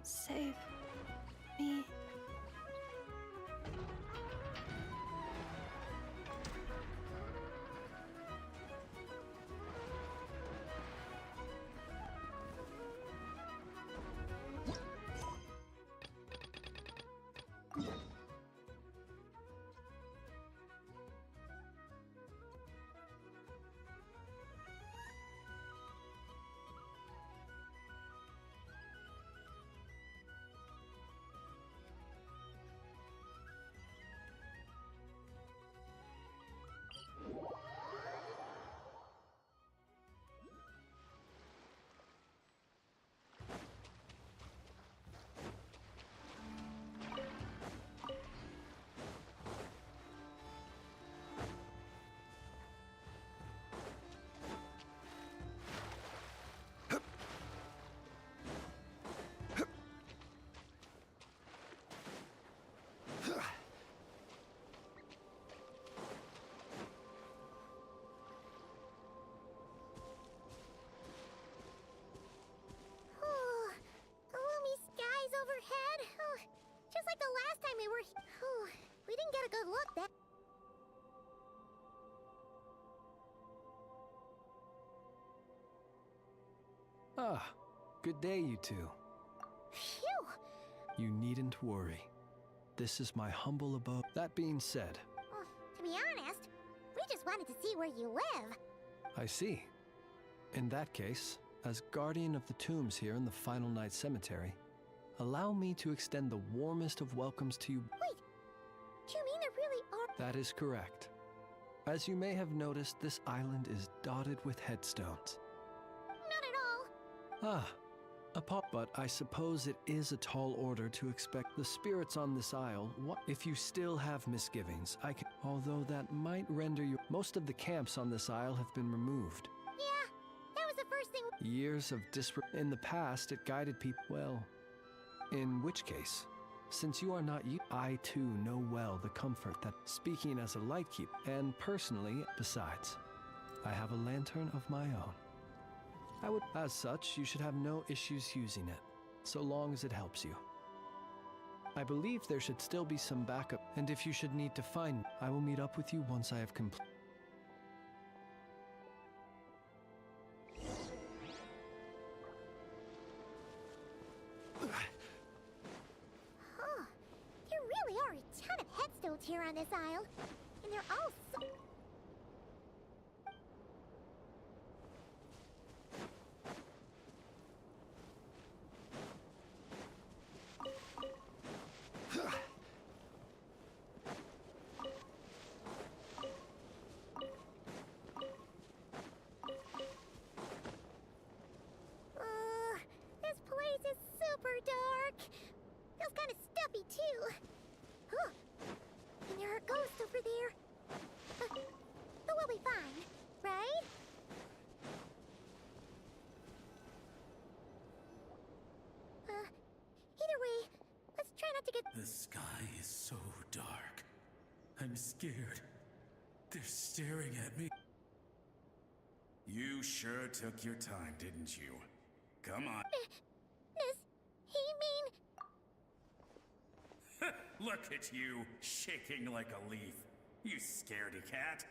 Save me. We didn't get a good look then. Ah, good day, you two. Phew! You needn't worry. This is my humble abode. That being said, To be honest, we just wanted to see where you live. I see. In that case, as guardian of the tombs here in the Final Night Cemetery, allow me to extend the warmest of welcomes to you. Wait, do you mean there really are. That is correct. As you may have noticed, this island is dotted with headstones. Not at all. But I suppose it is a tall order to expect the spirits on this isle. What if you still have misgivings? Although that might render you. Most of the camps on this isle have been removed. Yeah, that was the first thing. Years of in the past, it guided people well. In which case, since you are not you, I too know well the comfort that speaking as a lightkeeper, and personally, besides, I have a lantern of my own. As such, you should have no issues using it, so long as it helps you. I believe there should still be some backup, and if you should need to find me, I will meet up with you once I have completed. There really are a ton of headstones here on this isle, and they're all so... This place is super dark. Feels kind of stuffy too. Huh. And there are ghosts over there. But we'll be fine, right? Either way, let's try not to get... The sky is so dark. I'm scared. They're staring at me. You sure took your time, didn't you? Come on. Does he mean... Look at you, shaking like a leaf. You scaredy cat.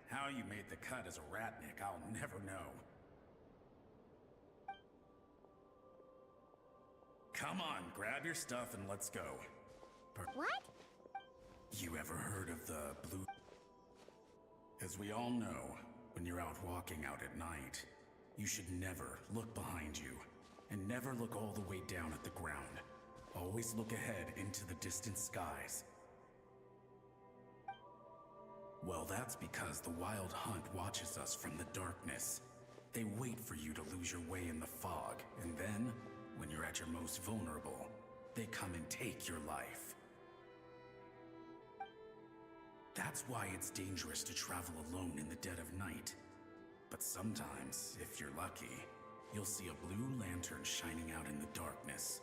How you made the cut as a ratnik, I'll never know. Come on, grab your stuff and let's go. What? You ever heard of the blue... As we all know, when you're out walking out at night, you should never look behind you, and never look all the way down at the ground. Always look ahead into the distant skies. Well, that's because the Wild Hunt watches us from the darkness. They wait for you to lose your way in the fog, and then, when you're at your most vulnerable, they come and take your life. That's why it's dangerous to travel alone in the dead of night. But sometimes, if you're lucky, you'll see a blue lantern shining out in the darkness.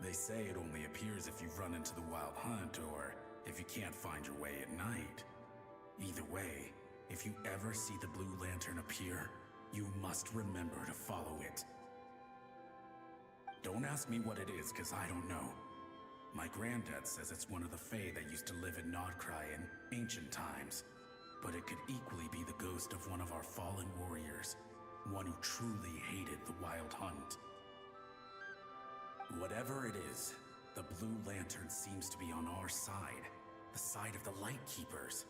They say it only appears if you've run into the Wild Hunt or if you can't find your way at night. Either way, if you ever see the blue lantern appear, you must remember to follow it. Don't ask me what it is, because I don't know. My granddad says it's one of the Fae that used to live in Nodcry in ancient times. But it could equally be the ghost of one of our fallen warriors, one who truly hated the Wild Hunt. Whatever it is, the blue lantern seems to be on our side, the side of the Light Keepers.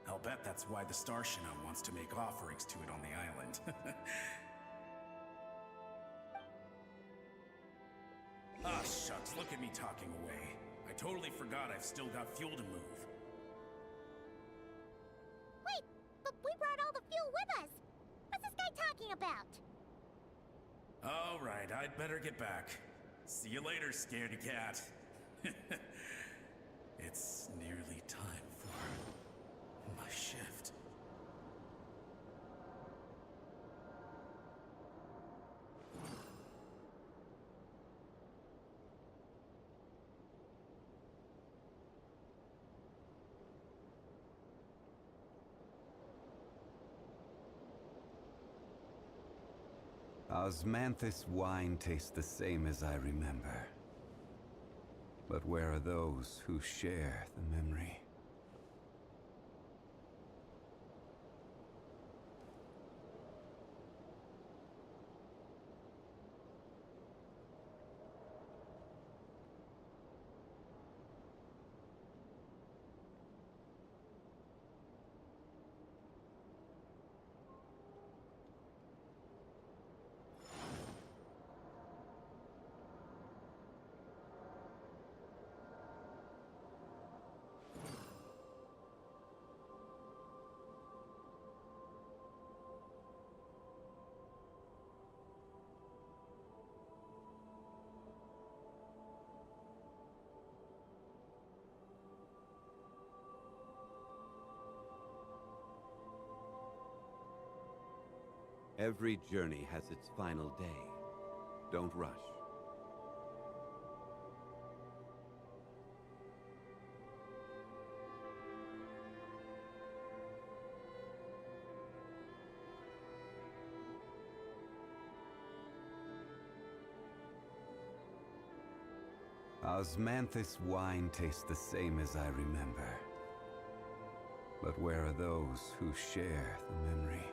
I'll bet that's why the Starshina wants to make offerings to it on the island. Ah, shucks, look at me talking away. I totally forgot I've still got fuel to move. Wait, but we brought all the fuel with us. What's this guy talking about? All right, I'd better get back. See you later, scaredy cat. It's nearly time for my shift. Osmanthus wine tastes the same as I remember. But where are those who share the memory? Every journey has its final day. Don't rush. Osmanthus wine tastes the same as I remember. But where are those who share the memory?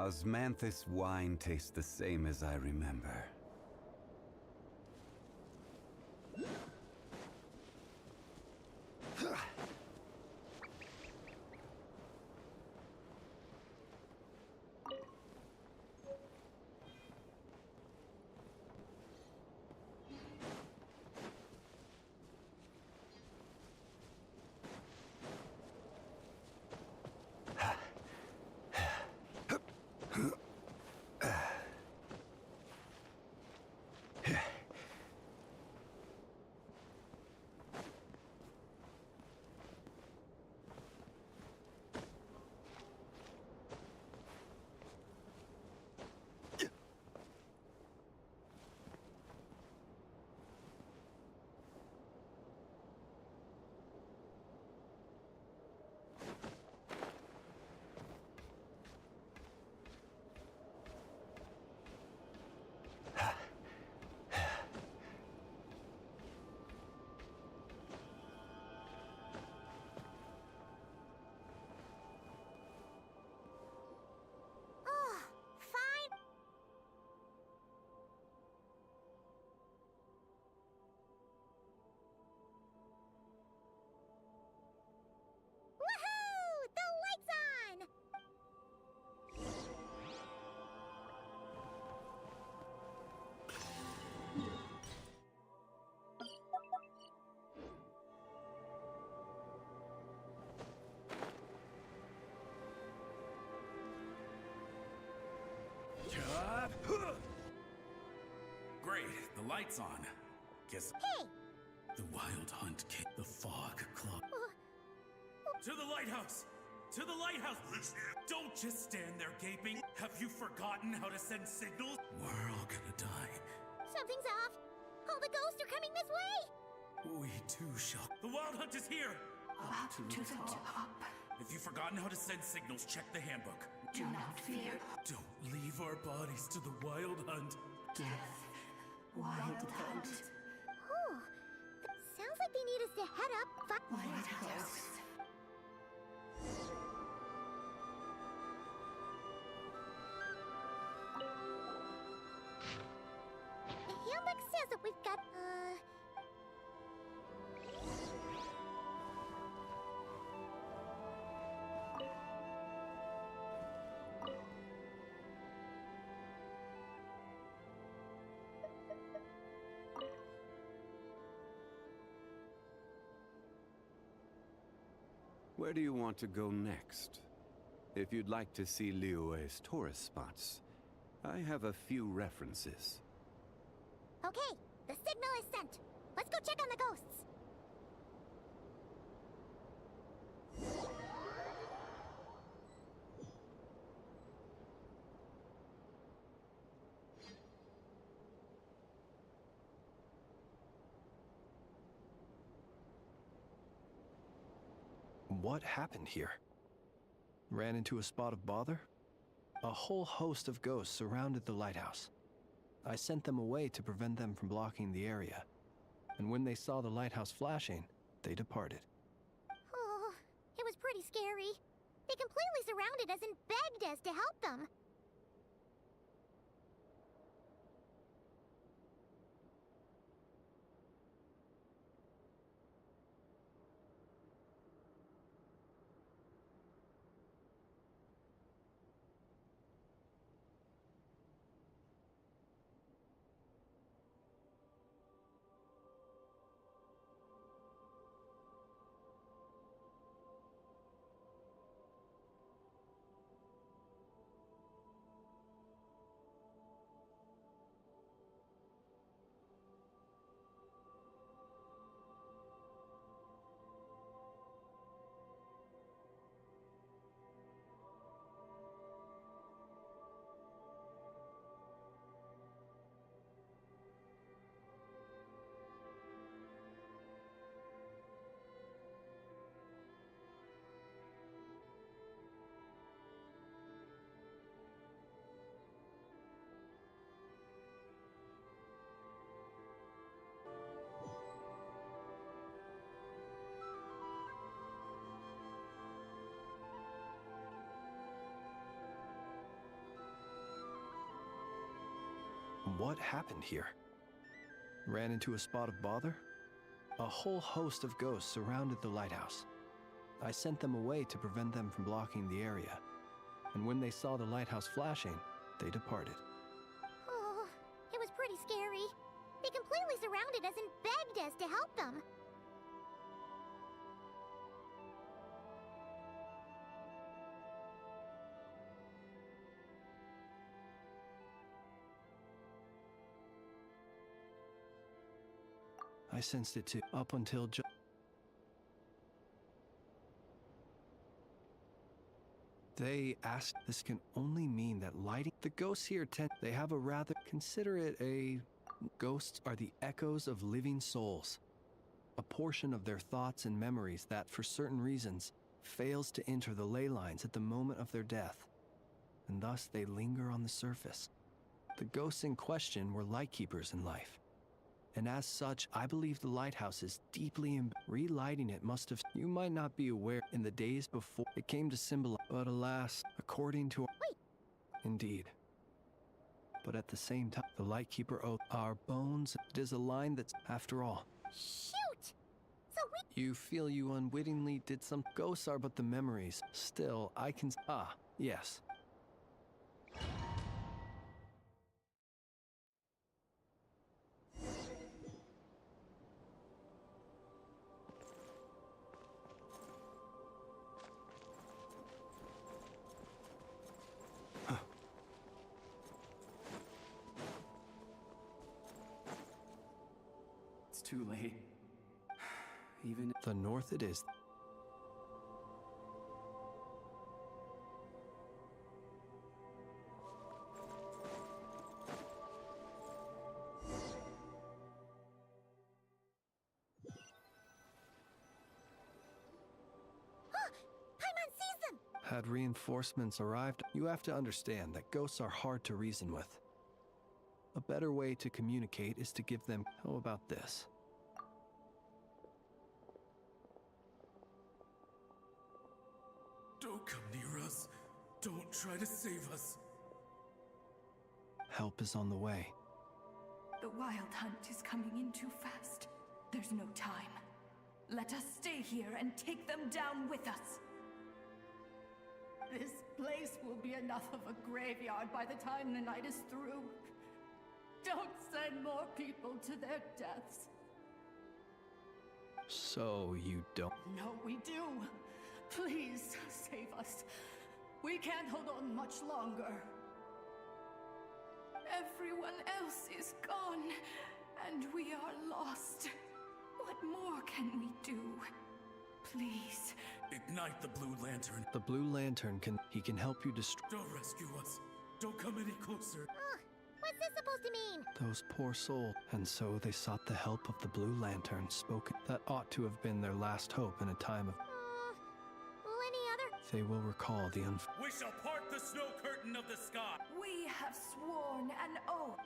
Osmanthus wine tastes the same as I remember. Great, the light's on. Guess. Hey! The wild hunt came. The fog club. To the lighthouse! To the lighthouse! Don't just stand there gaping. Have you forgotten how to send signals? We're all gonna die. Something's off. All the ghosts are coming this way. We too shall. The wild hunt is here! Up to the top. If you've forgotten how to send signals, check the handbook. Do not fear Don't leave our bodies to the wild hunt. death. Wild hunt. Oh, sounds like they need us to head up. Lighthouse. The handbook says that we've got, Where do you want to go next? If you'd like to see Liyue's tourist spots, I have a few references. Okay, the signal is sent. Let's go check on the ghosts. What happened here? Ran into a spot of bother? A whole host of ghosts surrounded the lighthouse. I sent them away to prevent them from blocking the area. And when they saw the lighthouse flashing, they departed. Oh, it was pretty scary. They completely surrounded us and begged us to help them. What happened here? Ran into a spot of bother? A whole host of ghosts surrounded the lighthouse. I sent them away to prevent them from blocking the area. And when they saw the lighthouse flashing, they departed. Oh, it was pretty scary. They completely surrounded us and begged us to help them. I sensed it too, up until They asked, this can only mean that lighting. The ghosts here they have a rather, consider it a, ghosts are the echoes of living souls. A portion of their thoughts and memories that, for certain reasons, fails to enter the ley lines at the moment of their death. And thus they linger on the surface. The ghosts in question were lightkeepers in life. And as such, I believe the lighthouse is deeply relighting it must have. You might not be aware in the days before it came to symbolize, but alas, according to. Wait. Indeed. But at the same time, the lightkeeper oath our bones. It is a line that's, after all. Shoot! So we. You feel you unwittingly did some. Ghosts are but the memories. Still, I can. Ah, yes. Too late. Even the north it is. Paimon sees them! Had reinforcements arrived, you have to understand that ghosts are hard to reason with. A better way to communicate is to give them. How about this? Don't come near us. Don't try to save us. Help is on the way. The wild hunt is coming in too fast. There's no time. Let us stay here and take them down with us. This place will be enough of a graveyard by the time the night is through. Don't send more people to their deaths. So you don't. No, we do. Please save us. We can't hold on much longer. Everyone else is gone, and we are lost. What more can we do? Please. Ignite the blue lantern. The blue lantern he can help you destroy. Don't rescue us. Don't come any closer. What's this supposed to mean? Those poor souls. And so they sought the help of the blue lantern spoken. That ought to have been their last hope in a time of. Any other? They will recall the We shall part the snow curtain of the sky. We have sworn an oath.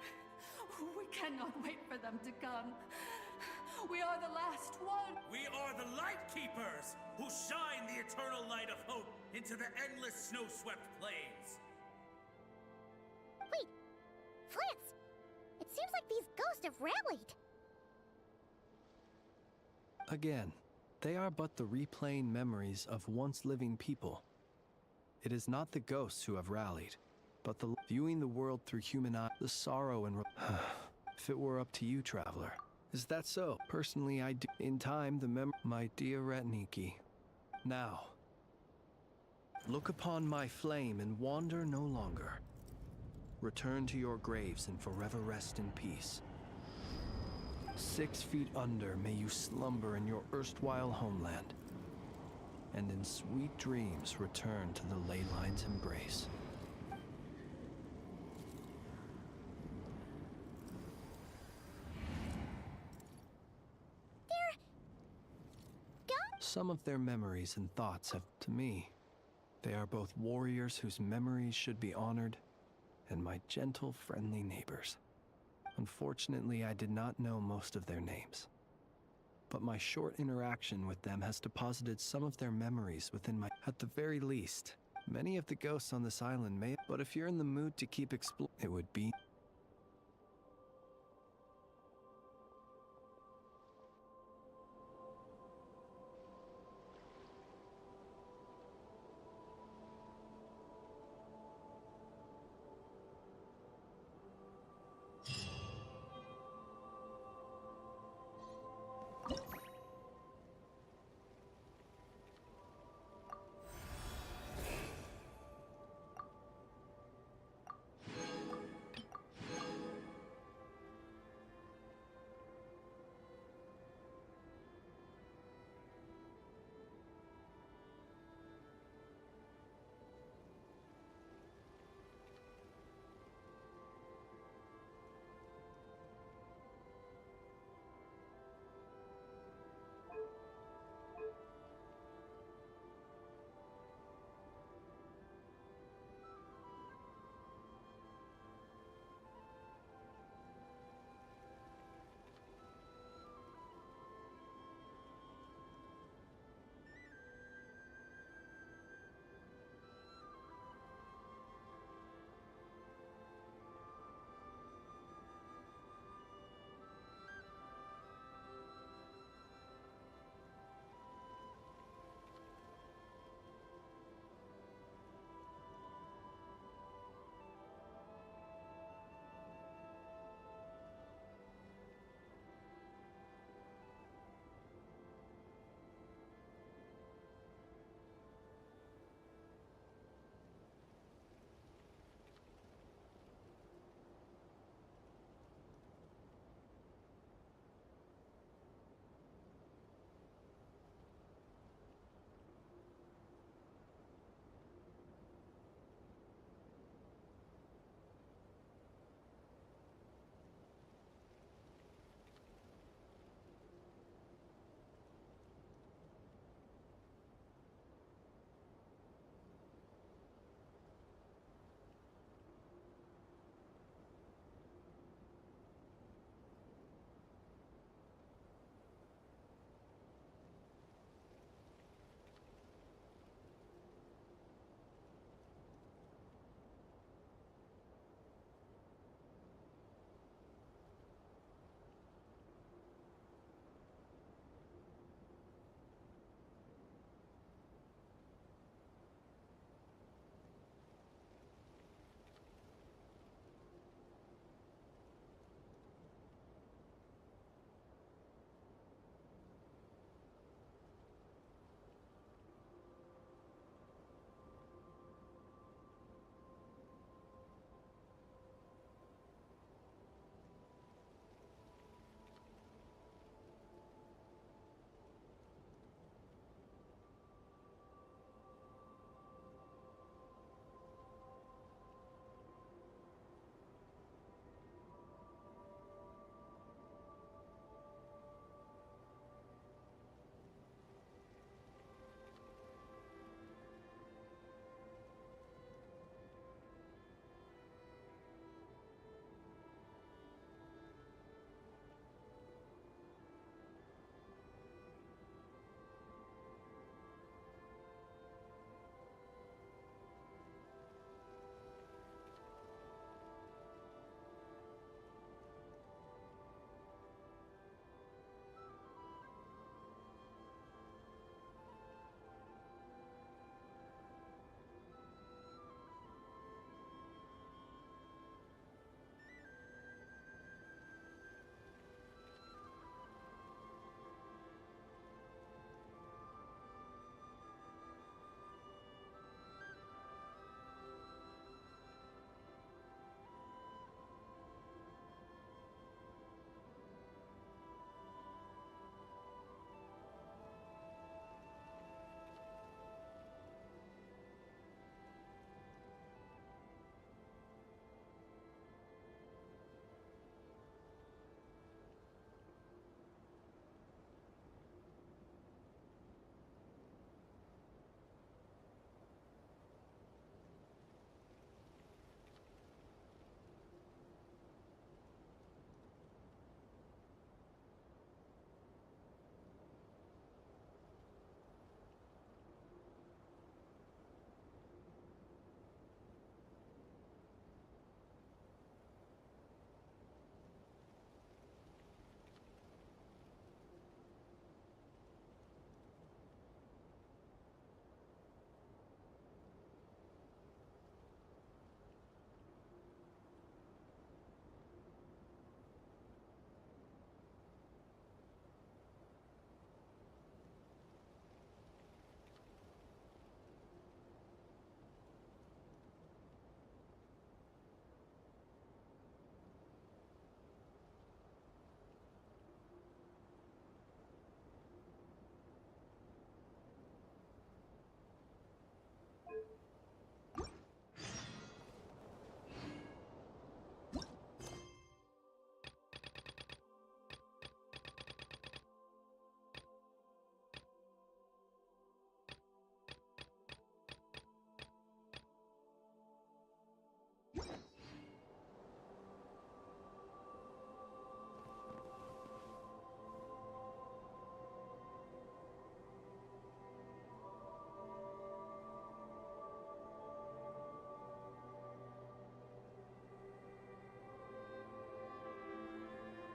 We cannot wait for them to come. We are the last one. We are the Light Keepers, who shine the eternal light of hope into the endless snow-swept plains. Wait, Fritz! It seems like these ghosts have rallied. Again, they are but the replaying memories of once living people. It is not the ghosts who have rallied, but the viewing the world through human eyes, the sorrow and if it were up to you, traveler. Is that so? Personally, I do. In time, my dear Retniki. Now, look upon my flame and wander no longer. Return to your graves and forever rest in peace. 6 feet under may you slumber in your erstwhile homeland, and in sweet dreams return to the ley line's embrace. Some of their memories and thoughts have, to me, they are both warriors whose memories should be honored, and my gentle, friendly neighbors. Unfortunately, I did not know most of their names, but my short interaction with them has deposited some of their memories within my... At the very least, many of the ghosts on this island may... But if you're in the mood to keep exploring, it would be...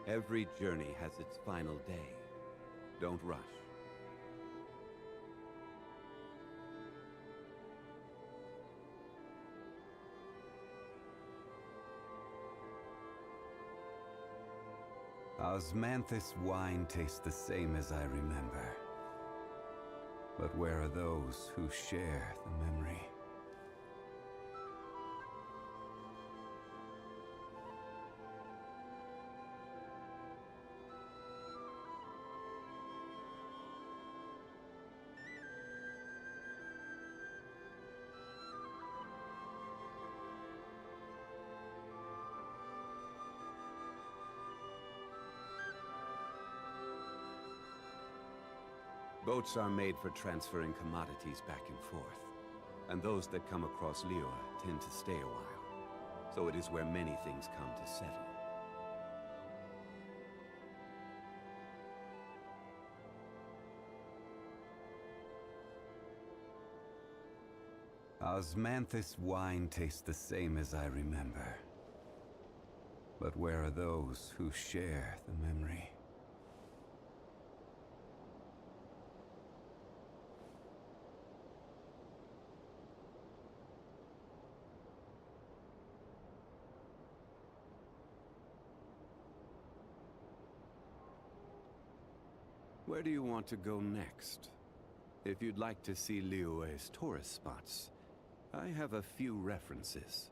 Every journey has its final day. Don't rush. Osmanthus wine tastes the same as I remember. But where are those who share the memory? Boats are made for transferring commodities back and forth, and those that come across Liyue tend to stay a while, so it is where many things come to settle. Osmanthus wine tastes the same as I remember. But where are those who share the memory? Where do you want to go next? If you'd like to see Liyue's tourist spots, I have a few references.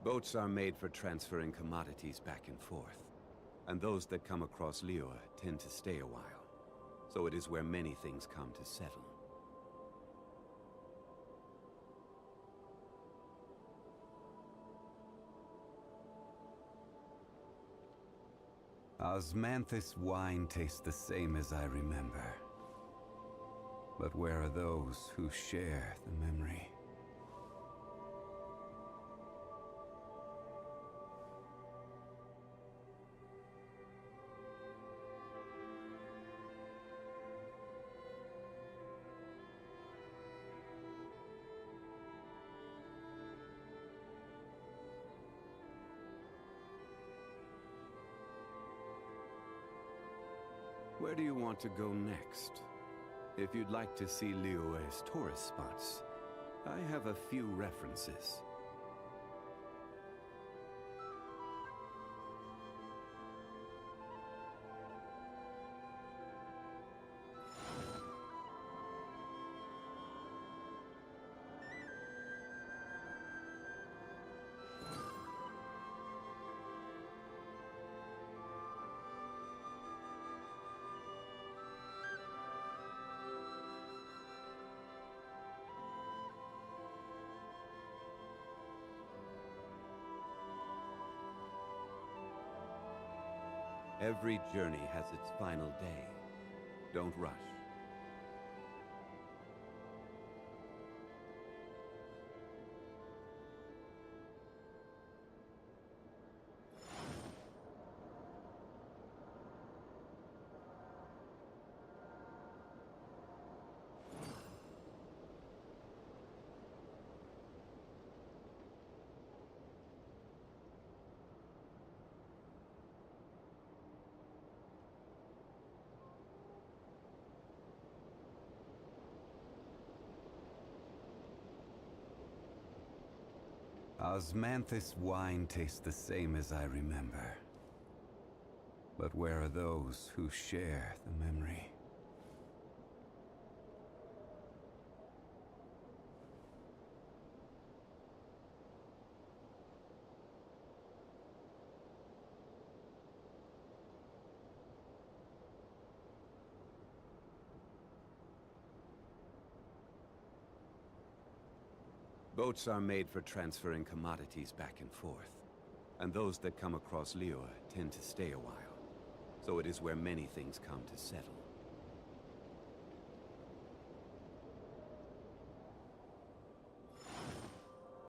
Boats are made for transferring commodities back and forth, and those that come across Liyue tend to stay a while, so it is where many things come to settle. Osmanthus wine tastes the same as I remember. But where are those who share the memory? Where do you want to go next? If you'd like to see Liyue's tourist spots, I have a few references. Every journey has its final day. Don't rush. Osmanthus wine tastes the same as I remember. But where are those who share the memory? Boats are made for transferring commodities back and forth, and those that come across Liyue tend to stay a while. So it is where many things come to settle.